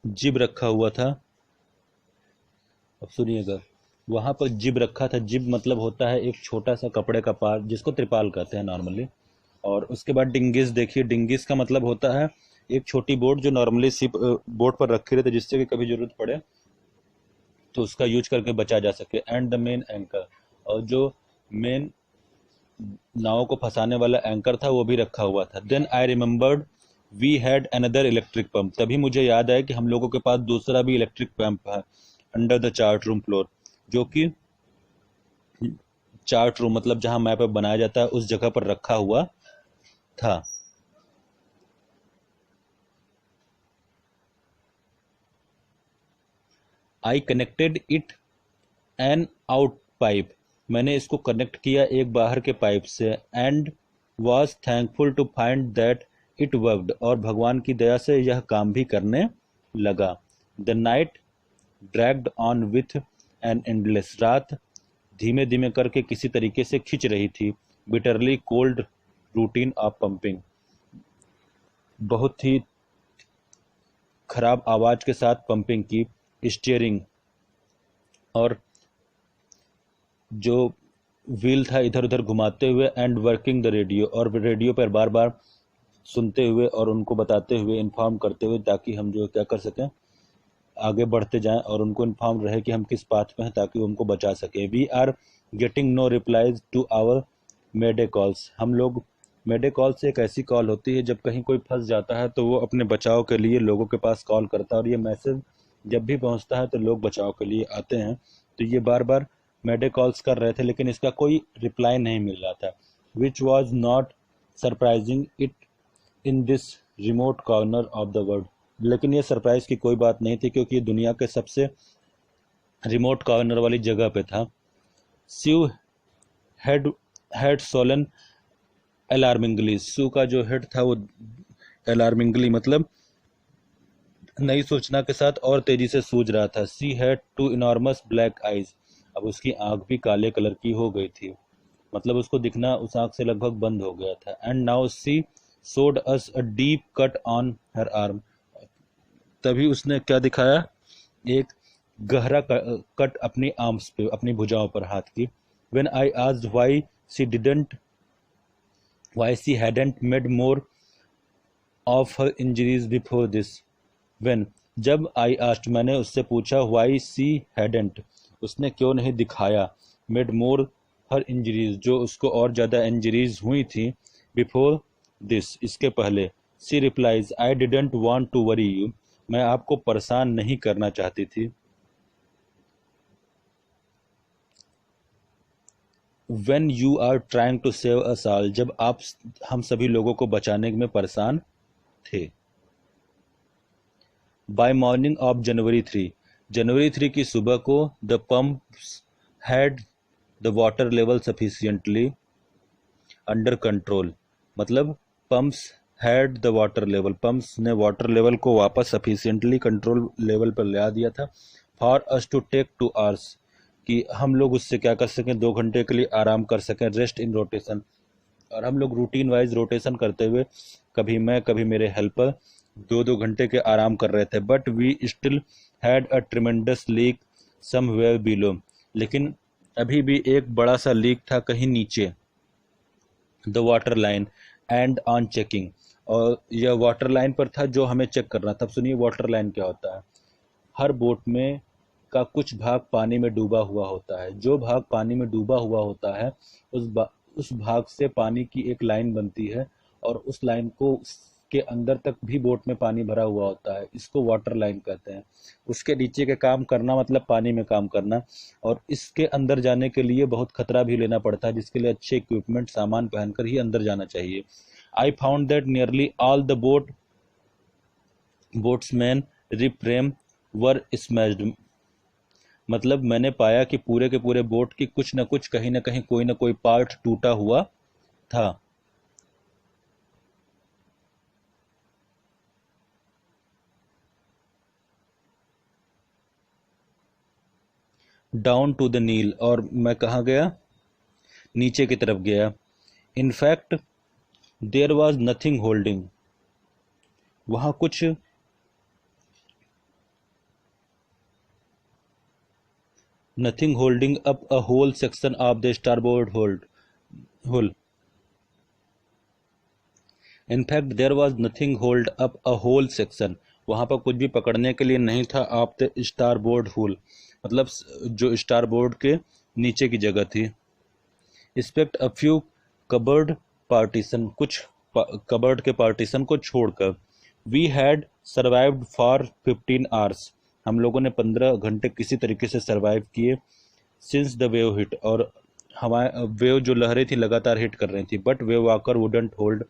जिब रखा हुआ था, अब सुनिएगा, वहां पर जिब रखा था। जिब मतलब होता है एक छोटा सा कपड़े का पार, जिसको त्रिपाल कहते हैं नॉर्मली। और उसके बाद डिंगिस देखिए, डिंगिस का मतलब होता है एक छोटी बोट जो नॉर्मली शिप बोट पर रखे रहते, जिससे कि कभी जरूरत पड़े तो उसका यूज करके बचा जा सके। एंड द मेन एंकर, और जो मेन नाव को फंसाने वाला एंकर था वो भी रखा हुआ था। Then I remembered we had another electric pump, तभी मुझे याद आया कि हम लोगों के पास दूसरा भी इलेक्ट्रिक पंप है, under the chart room floor, जो कि चार्ट रूम मतलब जहां मैप बनाया जाता है उस जगह पर रखा हुआ था। I connected it an out pipe, मैंने इसको कनेक्ट किया एक बाहर के पाइप से। And was thankful to find that it worked, और भगवान की दया से यह काम भी करने लगा। The night dragged on with an endless, रात धीमे धीमे करके किसी तरीके से खिंच रही थी। Bitterly cold routine of pumping, बहुत ही खराब आवाज के साथ पंपिंग की, स्टीयरिंग, और जो व्हील था इधर उधर घुमाते हुए, एंड वर्किंग द रेडियो, और रेडियो पर बार बार सुनते हुए और उनको बताते हुए, इन्फॉर्म करते हुए, ताकि हम जो क्या कर सकें, आगे बढ़ते जाएं और उनको इन्फॉर्म रहे कि हम किस पाथ पे हैं, ताकि उनको बचा सकें। We are getting no replies to our mayday calls, हम लोग, मेडे कॉल्स एक ऐसी कॉल होती है जब कहीं कोई फंस जाता है तो वो अपने बचाव के लिए लोगों के पास कॉल करता है, और ये मैसेज जब भी पहुंचता है तो लोग बचाव के लिए आते हैं। तो ये बार बार मेडे कॉल्स कर रहे थे लेकिन इसका कोई रिप्लाई नहीं मिल रहा था। Which was not surprising it in this remote corner of the world, लेकिन ये सरप्राइज की कोई बात नहीं थी क्योंकि ये दुनिया के सबसे रिमोट कॉर्नर वाली जगह पे था। स्यू हैड हैड सोलन अलार्मिंगली, स्यू का जो हेड था वो अलार्मिंगली मतलब नई सूचना के साथ और तेजी से सूझ रहा था। She had two enormous black eyes, अब उसकी आंख भी काले कलर की हो गई थी, मतलब उसको दिखना उस आंख से लगभग बंद हो गया था। And now she showed us a deep cut on her arm, तभी उसने क्या दिखाया, एक गहरा कट अपनी आर्म्स पे, अपनी भुजाओं पर हाथ की। When I asked why she hadn't made more of her injuries before this, when, जब आई आस्क्ड मैंने उससे पूछा, व्हाई शी हैडंट, उसने क्यों नहीं दिखाया, मेड मोर हर इंजरीज, जो उसको और ज़्यादा इंजरीज हुई थी, बिफोर दिस, इसके पहले। She replies, I didn't want to worry you, मैं आपको परेशान नहीं करना चाहती थी। When you are trying to save us all, जब आप हम सभी लोगों को बचाने में परेशान थे। बाय मॉर्निंग ऑफ जनवरी 3 की सुबह को, the pumps had the water level sufficiently under control, मतलब pumps had the water level, pumps ने वाटर लेवल को वापस सफिशिएंटली कंट्रोल लेवल पर ला दिया था। For us to take 2 hours, कि हम लोग उससे क्या कर सकें, 2 घंटे के लिए आराम कर सकें, रेस्ट इन रोटेशन, और हम लोग रूटीन वाइज रोटेशन करते हुए, कभी मैं कभी मेरे हेल्पर, 2-2 घंटे के आराम कर रहे थे। But we still had a tremendous leak somewhere below, लेकिन अभी भी एक बड़ा सा लीक था कहीं नीचे, the water line and on checking, और यह वाटर लाइन पर था जो हमें चेक करना था। अब सुनिए वाटर लाइन क्या होता है। हर बोट में का कुछ भाग पानी में डूबा हुआ होता है, जो भाग पानी में डूबा हुआ होता है उस भाग से पानी की एक लाइन बनती है, और उस लाइन को के अंदर तक भी बोट में पानी भरा हुआ होता है, इसको वाटर लाइन कहते हैं। उसके नीचे के काम करना मतलब पानी में काम करना, और इसके अंदर जाने के लिए बहुत खतरा भी लेना पड़ता है, जिसके लिए अच्छे इक्विपमेंट सामान पहनकर ही अंदर जाना चाहिए। I found that nearly all the boatsman reframe were smashed, मतलब मैंने पाया कि पूरे के पूरे बोट की कुछ न कुछ, कहीं ना कहीं, कोई ना कोई पार्ट टूटा हुआ था। डाउन टू द नील, और मैं कहाँ गया? नीचे की तरफ गया। In fact there was nothing holding, वहाँ कुछ nothing holding up a whole section of the starboard hull. In fact there was nothing hold up a whole section, वहाँ पर कुछ भी पकड़ने के लिए नहीं था। ऑफ द स्टारबोर्ड हुल, मतलब जो स्टारबोर्ड के नीचे की जगह थी। Except a few cupboard partition, कुछ कबर्ड के पार्टीशन को छोड़कर। We had survived for 15 hours, हम लोगों ने 15 घंटे किसी तरीके से सर्वाइव किए। सिंस द वेव हिट, और हमारे वेव जो लहरें थी लगातार हिट कर रही थी। But Wavewalker wouldn't hold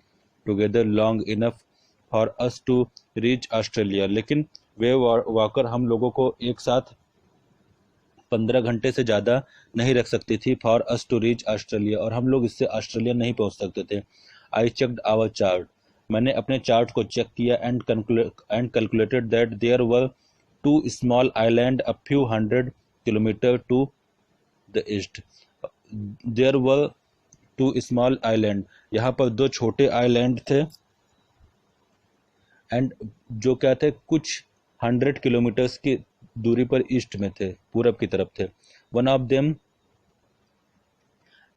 together long enough for us to reach Australia, लेकिन वेव वॉकर हम लोगों को एक साथ 15 घंटे से ज़्यादा नहीं रख सकती थी। For us to reach Australia, और हम लोग इससे ऑस्ट्रेलिया नहीं पहुंच सकते थे। आई चेकड आवर चार्ट, मैंने अपने चार्ट को चेक किया। And calculated that there were two small island a few 100 kilometre to the east. There were two small island, यहाँ पर दो छोटे आइलैंड थे। एंड जो क्या थे, कुछ 100 किलोमीटर्स की दूरी पर ईस्ट में थे, पूरब की तरफ थे। One of them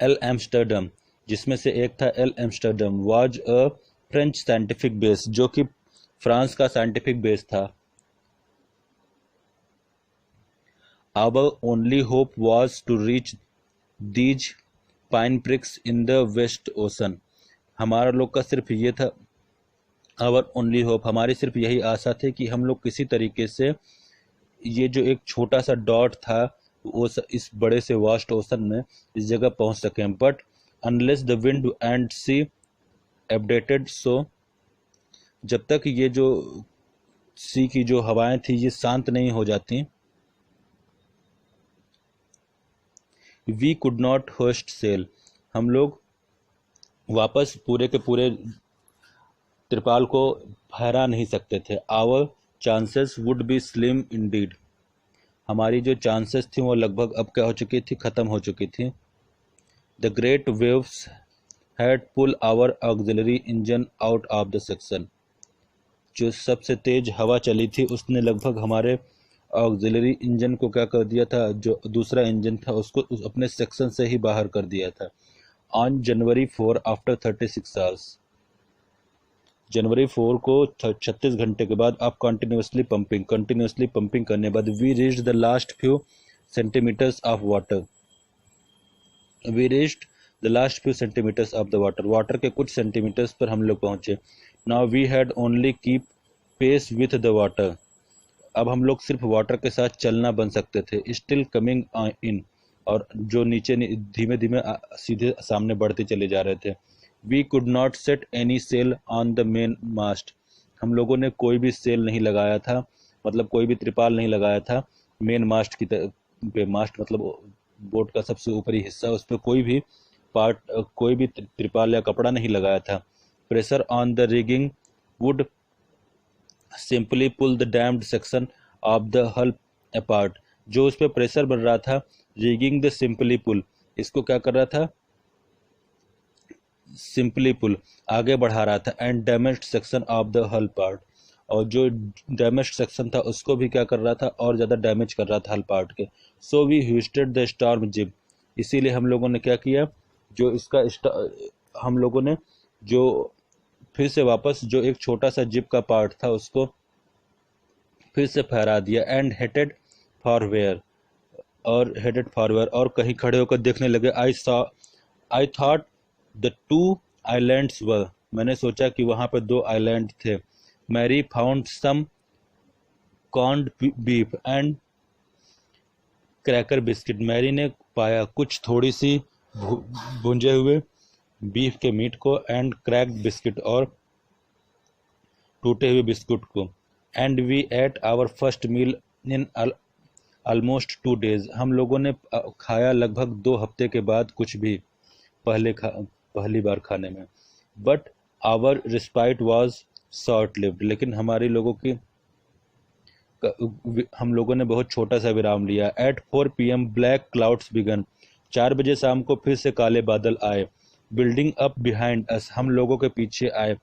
Ile Amsterdam, जिसमें से एक था Ile Amsterdam, was a French scientific base, जो कि फ्रांस का साइंटिफिक बेस था। Our only hope was to reach these pinpricks in the vast ocean, हमारा लोग का सिर्फ ये था। आवर ओनली होप, हमारी सिर्फ यही आशा थी कि हम लोग किसी तरीके से ये जो एक छोटा सा डॉट था वो इस बड़े से वास्ट ओशन में इस जगह पहुंच सकें। But unless the wind and sea updated, सो जब तक ये जो सी की जो हवाएं थी ये शांत नहीं हो जाती, we could not hoist sail, हम लोग वापस पूरे के पूरे त्रिपाल को फहरा नहीं सकते थे। Our chances would be slim indeed, हमारी जो चांसेस थी वो लगभग अब क्या हो चुकी थी, ख़त्म हो चुकी थी। The great waves had pull our auxiliary engine out of the section, जो सबसे तेज हवा चली थी उसने लगभग हमारे ऑक्सिलरी इंजन को क्या कर दिया था, जो दूसरा इंजन था उसको अपने सेक्शन से ही बाहर कर दिया था। ऑन जनवरी 4 आफ्टर 36 आवर्स, जनवरी 4 को 36 घंटे के बाद आप कंटिन्यूसली पंपिंग करने के बाद we reached the last few centimetres of water, we reached the last few centimetres of the water, water के कुछ सेंटीमीटर्स पर हम लोग पहुंचे। Now we had only keep pace with the water, अब हम लोग सिर्फ वाटर के साथ चलना बन सकते थे। स्टिल कमिंग इन, और जो नीचे धीमे धीमे सीधे सामने बढ़ते चले जा रहे थे। We could not set any sail on the main mast, हम लोगों ने कोई भी सेल नहीं लगाया था, मतलब कोई भी त्रिपाल नहीं लगाया था मेन मास्ट की पे। मास्ट मतलब बोट का सबसे ऊपरी हिस्सा, उस पर कोई भी पार्ट, कोई भी त्रिपाल या कपड़ा नहीं लगाया था। Pressure on the rigging would simply pull the damaged section of the hull apart, जो उस पर प्रेशर बन रहा था, रिगिंग द सिंपली पुल, इसको क्या कर रहा था, सिंपली पुल आगे बढ़ा रहा था। And damaged section of the हल पार्ट, और जो डैमेज्ड सेक्शन था उसको भी क्या कर रहा था, और ज़्यादा डैमेज कर रहा था हल पार्ट के। So we hoisted the storm jib, इसीलिए हम लोगों ने क्या किया, जो इसका हम लोगों ने जो फिर से वापस जो एक छोटा सा जिप का पार्ट था उसको फिर से फहरा दिया। एंड हेडेड फॉर वेयर, और कहीं खड़े होकर देखने लगे। I thought the two islands were, मैंने सोचा कि वहां पर दो आइलैंड थे। Mary found some corned beef and cracker biscuit, Mary ने पाया कुछ थोड़ी सी भुंजे हुए बीफ के मीट को, एंड क्रैक्ड बिस्किट, और टूटे हुए बिस्कुट को। And we ate our first meal in almost 2 days. हम लोगों ने खाया लगभग 2 हफ्ते के बाद कुछ भी, पहली बार खाने में. But our respite was short-lived. लेकिन हम लोगों ने बहुत छोटा सा विराम लिया. At 4 PM black clouds began. 4 बजे शाम को फिर से काले बादल आए. Building up behind us. हम लोगों के पीछे आए.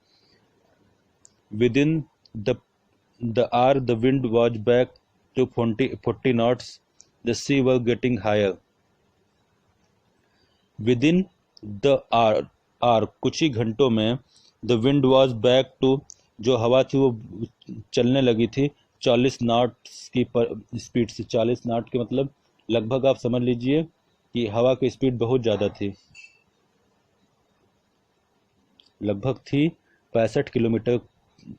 Within the hour the wind was back to 40 knots. The sea was getting higher. Within the hour कुछ ही घंटों में the wind was back to, जो हवा थी वो चलने लगी थी 40 नॉट्स की स्पीड से. 40 नॉट के मतलब लगभग आप समझ लीजिए कि हवा की स्पीड बहुत ज़्यादा थी, लगभग थी 65 किलोमीटर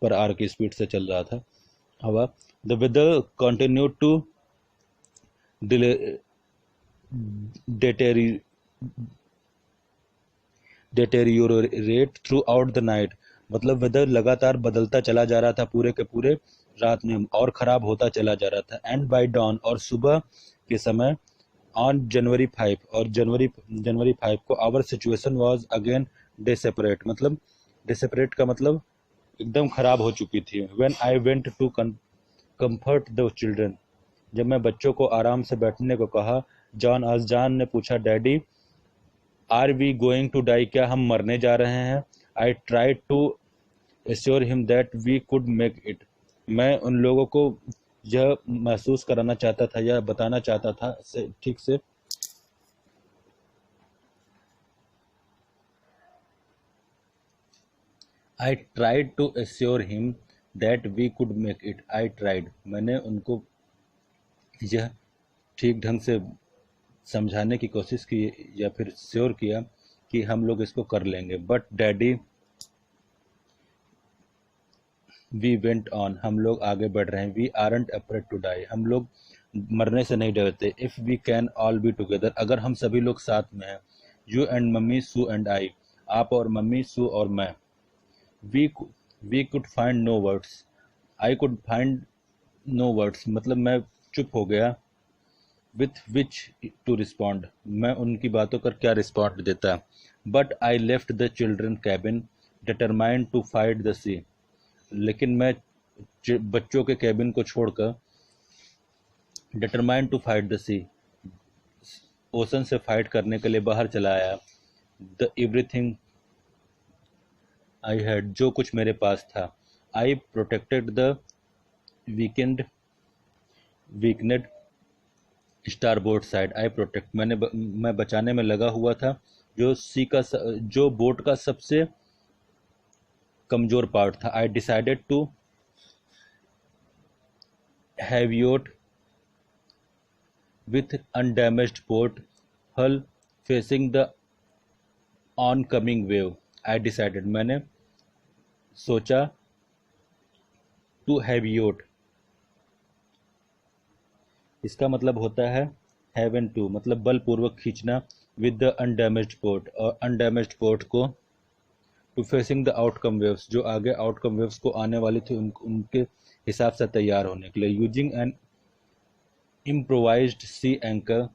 पर आवर की स्पीड से चल रहा था हवा. The weather continued to deteriorate throughout the night. मतलब वेदर लगातार बदलता चला जा रहा था पूरे के पूरे रात में, और ख़राब होता चला जा रहा था. एंड बाय डॉन, और सुबह के समय, ऑन जनवरी 5, और जनवरी 5 को our situation was again desperate. मतलब डेसेपरेट का मतलब एकदम ख़राब हो चुकी थी. When I went to comfort the children, जब मैं बच्चों को आराम से बैठने को कहा. जॉन ने पूछा, daddy are we going to die, क्या हम मरने जा रहे हैं? I try to assure him that we could make it. मैं उन लोगों को यह महसूस कराना चाहता था या बताना चाहता था ठीक से. I tried to assure him that we could make it. I tried, मैंने उनको यह ठीक ढंग से समझाने की कोशिश की या फिर श्योर किया कि हम लोग इसको कर लेंगे. But daddy, we went on, हम लोग आगे बढ़ रहे हैं. We aren't afraid to die, हम लोग मरने से नहीं डरते. If we can all be together, अगर हम सभी लोग साथ में हैं. You and mummy, Sue and I, आप और मम्मी, सू और मैं. We could find no words, I could find no words, मतलब मैं चुप हो गया. विथ विच टू रिस्पॉन्ड, मैं उनकी बातों पर क्या रिस्पॉन्ड देता. But I left the children cabin determined to fight the sea, लेकिन मैं बच्चों के कैबिन को छोड़कर determined to fight the sea, ocean से फाइट करने के लिए बाहर चला आया. द एवरीथिंग आई हैड, जो कुछ मेरे पास था. I protected the weakened starboard side. I protect, मैं बचाने में लगा हुआ था जो बोट का सबसे कमजोर पार्ट था. I decided to heave to with undamaged port hull facing the oncoming wave. I decided, मैंने सोचा, टू हैवियोट, इसका मतलब होता है हैवन टू, मतलब बलपूर्वक खींचना. विद द अनडैमेज्ड पोर्ट, और अनडैमेज्ड पोर्ट को to facing the outcome waves, जो आगे आउटकम वेव्स को आने वाली थी उनके हिसाब से तैयार होने के लिए. यूजिंग एन इम्प्रोवाइज्ड सी एंकर,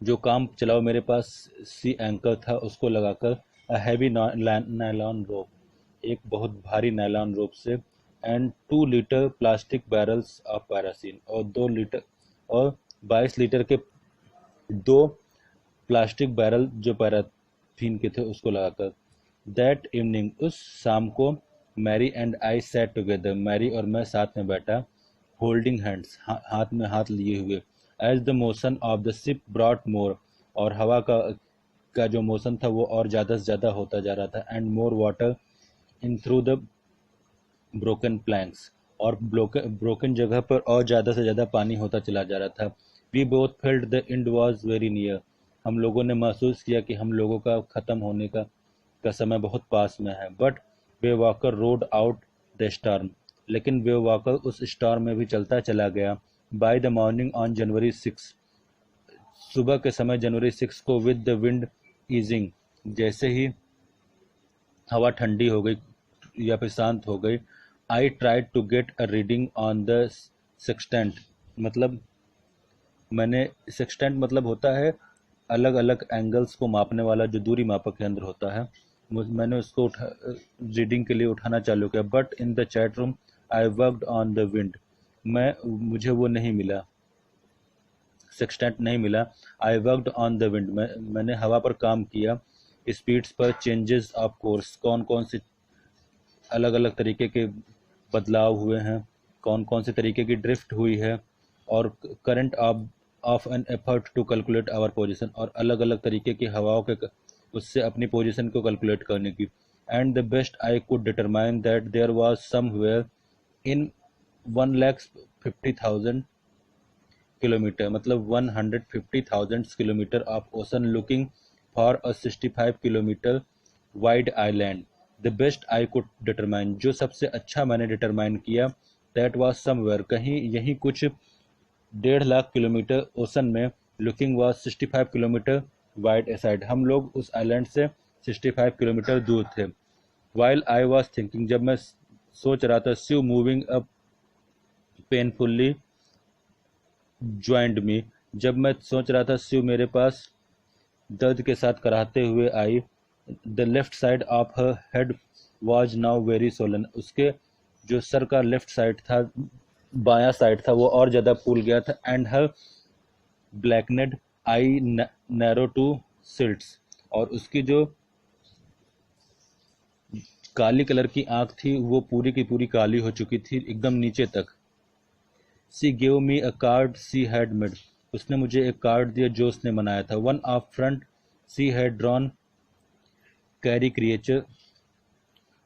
जो काम चलाओ मेरे पास सी एंकर था उसको लगाकर. अ हैवी नायलॉन रोप, एक बहुत भारी नायलॉन रोप से. And 2 litre plastic barrels of paraffin, और 22 लीटर के 2 प्लास्टिक बैरल जो पैराफिन के थे उसको लगाकर. दैट इवनिंग, उस शाम को, Mary and I sat together, Mary और मैं साथ में बैठा. होल्डिंग हैंड्स, हाथ में हाथ लिए हुए. As the motion of the ship brought more, और हवा का जो मोशन था वो और ज़्यादा से ज़्यादा होता जा रहा था. And more water in through the broken planks, और ब्रोकन जगह पर और ज़्यादा से ज़्यादा पानी होता चला जा रहा था. We both felt the end was very near, हम लोगों ने महसूस किया कि हम लोगों का ख़त्म होने का समय बहुत पास में है. But way walker road out the storm, लेकिन वे वॉकर उस स्टॉर्म में भी चलता चला गया. By the morning on January 6, सुबह के समय जनवरी 6 को, विद द विंड ईजिंग, जैसे ही हवा ठंडी हो गई या फिर शांत हो गई. I tried to get a reading on the sextant, मतलब मैंने सेक्सटेंट मतलब होता है अलग अलग एंगल्स को मापने वाला जो दूरी मापक यंत्र होता है। मैंने उसको रीडिंग के लिए उठाना चालू किया, but in the chat room I worked on the wind. मुझे वो नहीं मिला, सेक्सटेंट नहीं मिला। I worked on the wind, मैंने हवा पर काम किया। स्पीड्स पर चेंजेस ऑफ कोर्स, कौन कौन से अलग अलग तरीके के बदलाव हुए हैं, कौन कौन से तरीके की ड्रिफ्ट हुई है, और current of an effort to calculate our position, और अलग अलग तरीके की हवाओं के उससे अपनी पोजीशन को कैलकुलेट करने की। And the best I could determine that there was somewhere in 1,50,000 kilometre, मतलब 150,000 kilometre of ocean looking for a 65 kilometre wide island. The best I could determine, जो सबसे अच्छा मैंने डिटरमाइन किया, दैट वाज समवेयर, कहीं यहीं कुछ 1.5 लाख किलोमीटर ओशन में, looking was 65 kilometre wide aside, हम लोग उस आइलैंड से 65 किलोमीटर दूर थे। वाइल आई वाज थिंकिंग, जब मैं सोच रहा था, शिव मूविंग अप पेनफुल्ली ज्वाइंड मी, जब मैं सोच रहा था शिव मेरे पास दर्द के साथ कराहते हुए आई। The left side of her head was now very swollen, उसके जो सर का लेफ्ट साइड था, बायां साइड था, वो और ज़्यादा फूल गया था। And her blackened eye narrow to slits, और उसकी जो काली कलर की आंख थी वो पूरी की पूरी काली हो चुकी थी एकदम नीचे तक। She gave me a card she had made, उसने मुझे एक कार्ड दिया जो उसने बनाया था। One of front she had drawn caricature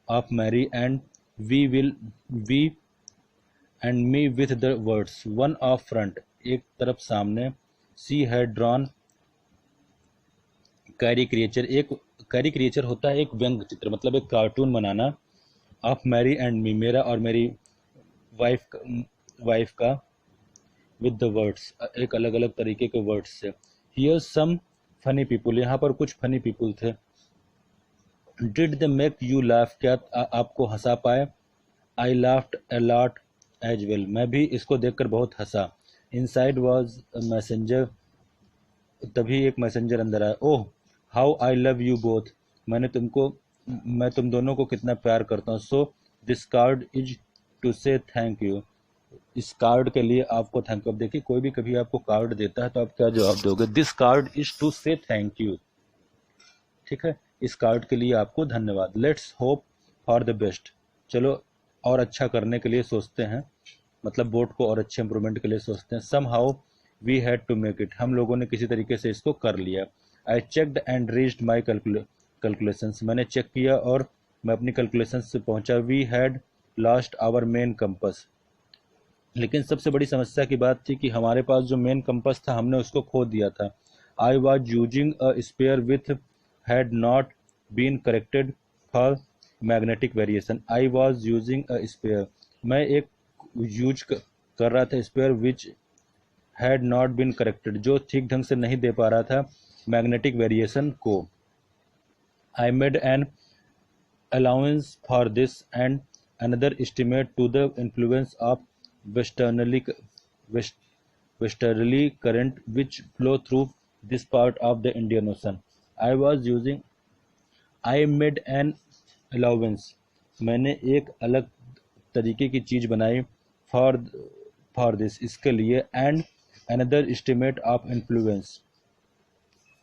of Mary and we and me with the words one of front, एक तरफ सामने, she had drawn caricature, एक कैरी क्रिएचर होता है एक व्यंग चित्र, मतलब एक कार्टून बनाना, ऑफ मैरी एंड मी, मेरा और मेरी वाइफ का, विद द वर्ड्स, एक अलग अलग तरीके के वर्ड्स से। हियर सम फनी पीपुल, यहाँ पर कुछ फनी पीपुल थे। Did they make you laugh, क्या आपको हंसा पाए? I laughed a lot as well, मैं भी इसको देखकर बहुत हंसा। इनसाइड वॉज मैसेंजर, तभी एक मैसेंजर अंदर आया। Oh how I love you both, मैं तुम दोनों को कितना प्यार करता हूँ। So this card is to say thank you, इस कार्ड के लिए आपको थैंक यू। अब देखिए, कोई भी कभी आपको कार्ड देता है तो आप क्या जवाब दोगे? This card is to say thank you, ठीक है, इस कार्ड के लिए आपको धन्यवाद। Let's hope for the best, चलो और अच्छा करने के लिए सोचते हैं, मतलब बोर्ड को और अच्छे इंप्रूवमेंट के लिए सोचते हैं। Somehow we had to make it, हम लोगों ने किसी तरीके से इसको कर लिया। I checked and reached my calculations, मैंने चेक किया और मैं अपनी कैलकुलेशन से पहुंचा। We had lost our main compass, लेकिन सबसे बड़ी समस्या की बात थी कि हमारे पास जो मेन कंपस था हमने उसको खो दिया था। I was using a spare with had not been corrected for magnetic variation. I was using a spare, मैं एक कर रहा था spare which had not been corrected, जो ठीक ढंग से नहीं दे पा रहा था मैग्नेटिक वेरिएशन को। I made an allowance for this and another estimate to the influence of westerly west, westerly current which flow through this part of the Indian Ocean. I made an allowance, मैंने एक अलग तरीके की चीज बनाई, फॉर दिस, इसके लिए, and another estimate of influence,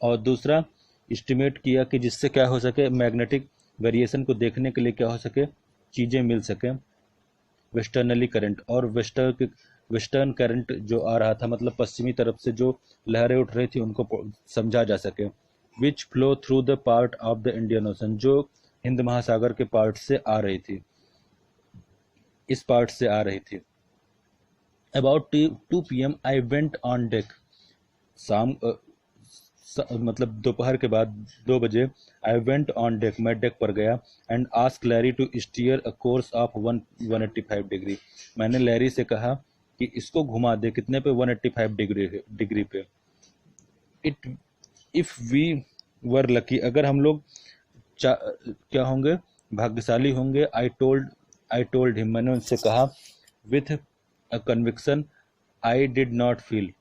और दूसरा एस्टिमेट किया कि जिससे क्या हो सके, मैग्नेटिक वेरिएशन को देखने के लिए क्या हो सके, चीज़ें मिल सके। वेस्टर्नली करंट, और वेस्टर्न करंट जो आ रहा था, मतलब पश्चिमी तरफ से जो लहरें उठ रही थी उनको समझा जा सके। विच flow through the part of the Indian ocean, जो हिंद महासागर के पार्ट से आ रही थी, इस पार्ट से आ रही थी। About 2 PM I went on deck, शाम मतलब दोपहर के बाद 2 बजे, आई वेंट ऑन डेक, मैं डेक पर गया, and ask Larry to steer a course of 185 degree, मैंने लैरी से कहा कि इसको घुमा दे, कितने पे, 185 डिग्री पे। It if we were lucky, अगर हम लोग क्या होंगे, भाग्यशाली होंगे। आई टोल्ड हिम, मैंने उनसे कहा, with a conviction I did not feel,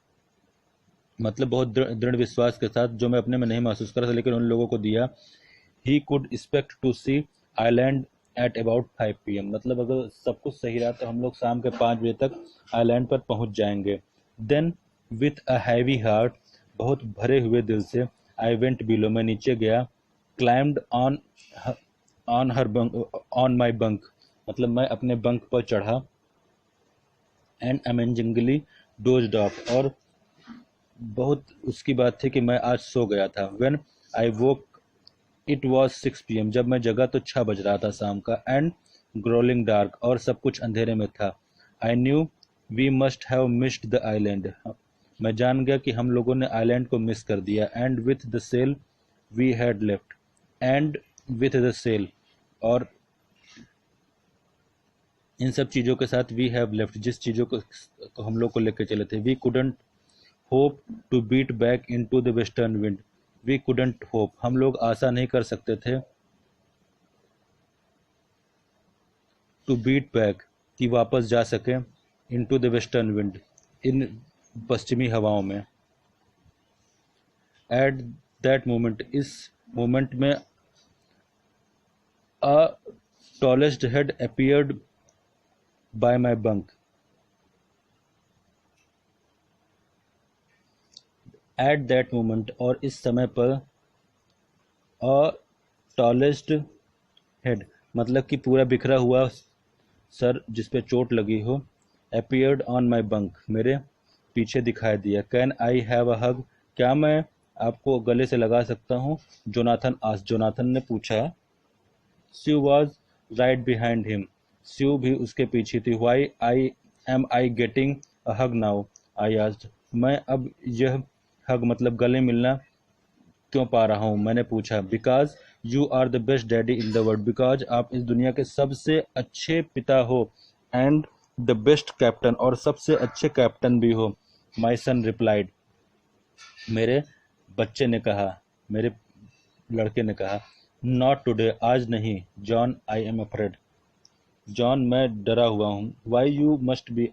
मतलब बहुत दृढ़ विश्वास के साथ, जो मैं अपने में नहीं महसूस कर रहा था लेकिन उन लोगों को दिया। He could expect to see island at about 5 PM, मतलब अगर सब कुछ सही रहा तो हम लोग शाम के 5 बजे तक आइलैंड पर पहुंच जाएंगे। Then with a heavy heart, बहुत भरे हुए दिल से, आई वेंट बिलो, मैं नीचे गया। Climbed on her bunk, on my bunk, मतलब मैं अपने बंक पर चढ़ा। एंड अमेजिंगली डोज्ड ऑफ, और बहुत उसकी बात थी कि मैं आज सो गया था। When I woke it was 6 PM, जब मैं जगा तो 6 बज रहा था शाम का। एंड ग्रोलिंग डार्क, और सब कुछ अंधेरे में था। I knew we must have missed the island, मैं जान गया कि हम लोगों ने आइलैंड को मिस कर दिया। And with the sail we had left, and with the sail, और इन सब चीज़ों के साथ वी हैव लेफ्ट, जिस चीज़ों को हम लोग को लेकर चले थे। We couldn't hope to beat back into the western wind, we couldn't hope, हम लोग आशा नहीं कर सकते थे, टू बीट बैक, कि वापस जा सके, into the western wind, इन पश्चिमी हवाओं में। एट दैट मोमेंट, इस मोमेंट में, a tallest head appeared by my bunk, at that moment, और इस समय पर, अ टॉलेस्ट हेड, मतलब कि पूरा बिखरा हुआ सर जिस पे चोट लगी हो, अपीयर्ड ऑन माई बंक, मेरे पीछे दिखाई दिया। कैन आई हैव अ हग, क्या मैं आपको गले से लगा सकता हूँ? जोनाथन आस, जोनाथन ने पूछा। स्यू वॉज राइट बिहाइंड हिम, स्यू भी उसके पीछे थी। Y I am I getting a hug now, I asked, मैं अब यह हग, मतलब गले मिलना, क्यों पा रहा हूँ, मैंने पूछा। Because you are the best daddy in the world, because आप इस दुनिया के सबसे अच्छे पिता हो। एंड द बेस्ट कैप्टन, और सबसे अच्छे कैप्टन भी हो। माई सन रिप्लाइड, मेरे बच्चे ने कहा, मेरे लड़के ने कहा। नॉट टुडे, आज नहीं। John I am afraid, John मैं डरा हुआ हूँ। वाई यू मस्ट बी,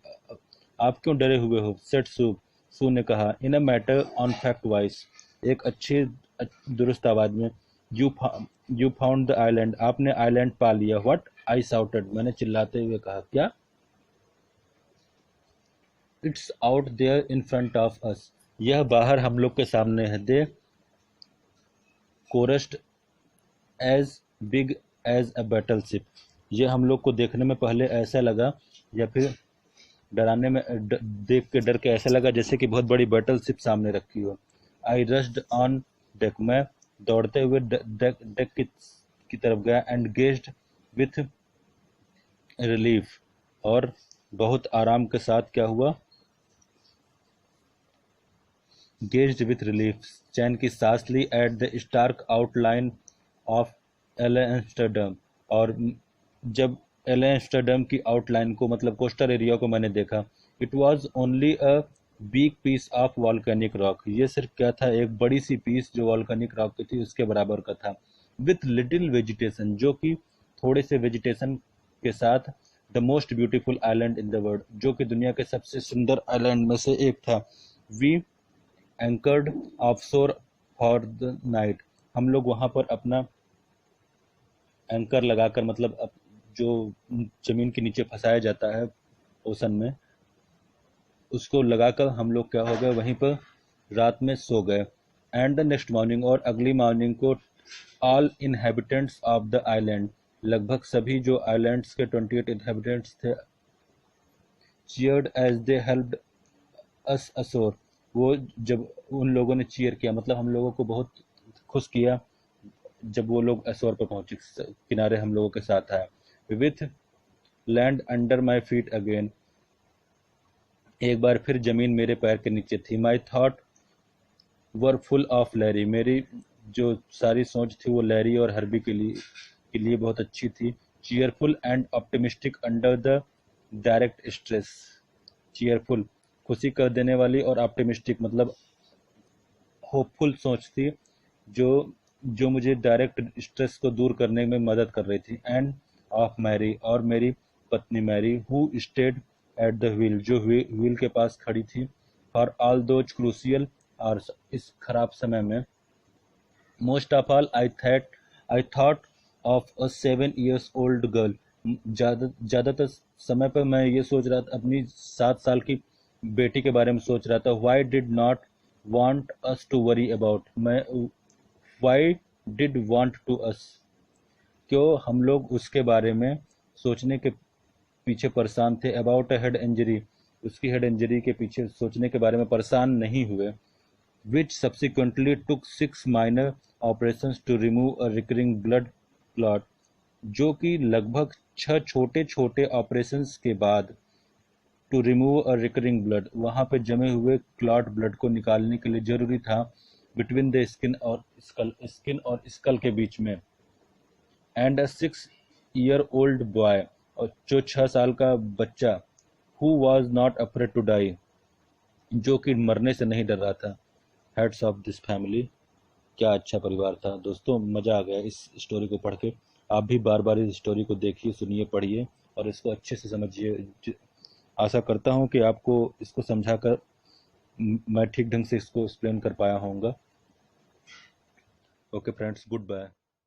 आप क्यों डरे हुए हो? सेट सू, सू ने कहा। In a matter on fact voice, एक अच्छी दुरुस्त आवाज में। You you found the island, आपने आइलैंड पा लिया। व्हाट, आई साउटेड, मैंने चिल्लाते हुए कहा। क्या? It's out there in front of us, यह बाहर हम लोग के सामने है। They chorused as big as a battleship, ये हम लोग को देखने में पहले ऐसा लगा, या फिर डराने में देख के डर के ऐसा लगा जैसे कि बहुत बड़ी बैटल शिप सामने रखी हो। आई रश्ड ऑन डेक, मैं दौड़ते हुए डेक की तरफ गया। एंड गेज्ड विथ रिलीफ, और बहुत आराम के साथ क्या हुआ? गेज्ड विथ रिलीफ, चैन की सांस ली। At the stark outline of Amsterdam, और जब एम्स्टर्डम की आउटलाइन को, मतलब कोस्टल एरिया को मैंने देखा। It was only a big piece of volcanic rock, ये सिर्फ क्या था? एक बड़ी सी पीस जो वॉल्केनिक रॉक की थी उसके बराबर का था। विथ लिटिल वेजिटेशन, जो कि थोड़े से वेजिटेशन के साथ। The most beautiful island in the world, जो कि दुनिया के सबसे सुंदर आइलैंड में से एक था। We anchored offshore for the night, हम लोग वहां पर अपना एंकर लगाकर, मतलब जो जमीन के नीचे फंसाया जाता है ओशन में, उसको लगाकर हम लोग क्या हो गए, वहीं पर रात में सो गए। एंड द नेक्स्ट मॉर्निंग, और अगली मॉर्निंग को, all inhabitants of the island, लगभग सभी जो आइलैंड्स के 28 इनहेबिटेंट्स थे, cheered as they helped us ashore, वो जब उन लोगों ने चीयर किया, मतलब हम लोगों को बहुत खुश किया जब वो लोग अशोर पर पहुंचे, किनारे हम लोगों के साथ आए। With land under my feet again, एक बार फिर जमीन मेरे पैर के नीचे थी। My thought were full of Larry, मेरी जो सारी सोच थी वो लैरी और हर्बी के लिए बहुत अच्छी थी। Cheerful and optimistic under the direct stress, cheerful खुशी कर देने वाली, और ऑप्टिमिस्टिक मतलब होपफुल सोच थी, जो जो मुझे डायरेक्ट स्ट्रेस को दूर करने में मदद कर रही थी। एंड ऑफ मैरी, और मेरी पत्नी Mary, who stayed at the wheel, जो व्हील के पास खड़ी थी, for all those crucial hours, इस खराब समय में, most of all I thought of a 7 years old girl, ज़्यादातर समय पर मैं ये सोच रहा था, अपनी 7 साल की बेटी के बारे में सोच रहा था। Why did not want us to worry about, मैं why did want to us, क्यों हम लोग उसके बारे में सोचने के पीछे परेशान थे। अबाउट अ हेड इंजरी, उसकी हेड इंजरी के पीछे सोचने के बारे में परेशान नहीं हुए। which subsequently took 6 minor operations to remove a recurring blood clot, जो कि लगभग 6 छोटे छोटे ऑपरेशंस के बाद, to remove a recurring blood, वहाँ पे जमे हुए क्लॉट ब्लड को निकालने के लिए जरूरी था, बिटवीन द स्किन और स्कल के बीच में, एंड अ 6-year-old बॉय, और जो 6 साल का बच्चा, who was not afraid to die, जो कि मरने से नहीं डर रहा था। हेड्स ऑफ दिस फैमिली, क्या अच्छा परिवार था। दोस्तों, मज़ा आ गया इस स्टोरी को पढ़ के। आप भी बार बार इस स्टोरी को देखिए, सुनिए, पढ़िए और इसको अच्छे से समझिए। आशा करता हूँ कि आपको इसको समझाकर मैं ठीक ढंग से इसको एक्सप्लेन कर पाया होऊंगा। Okay friends, good bye.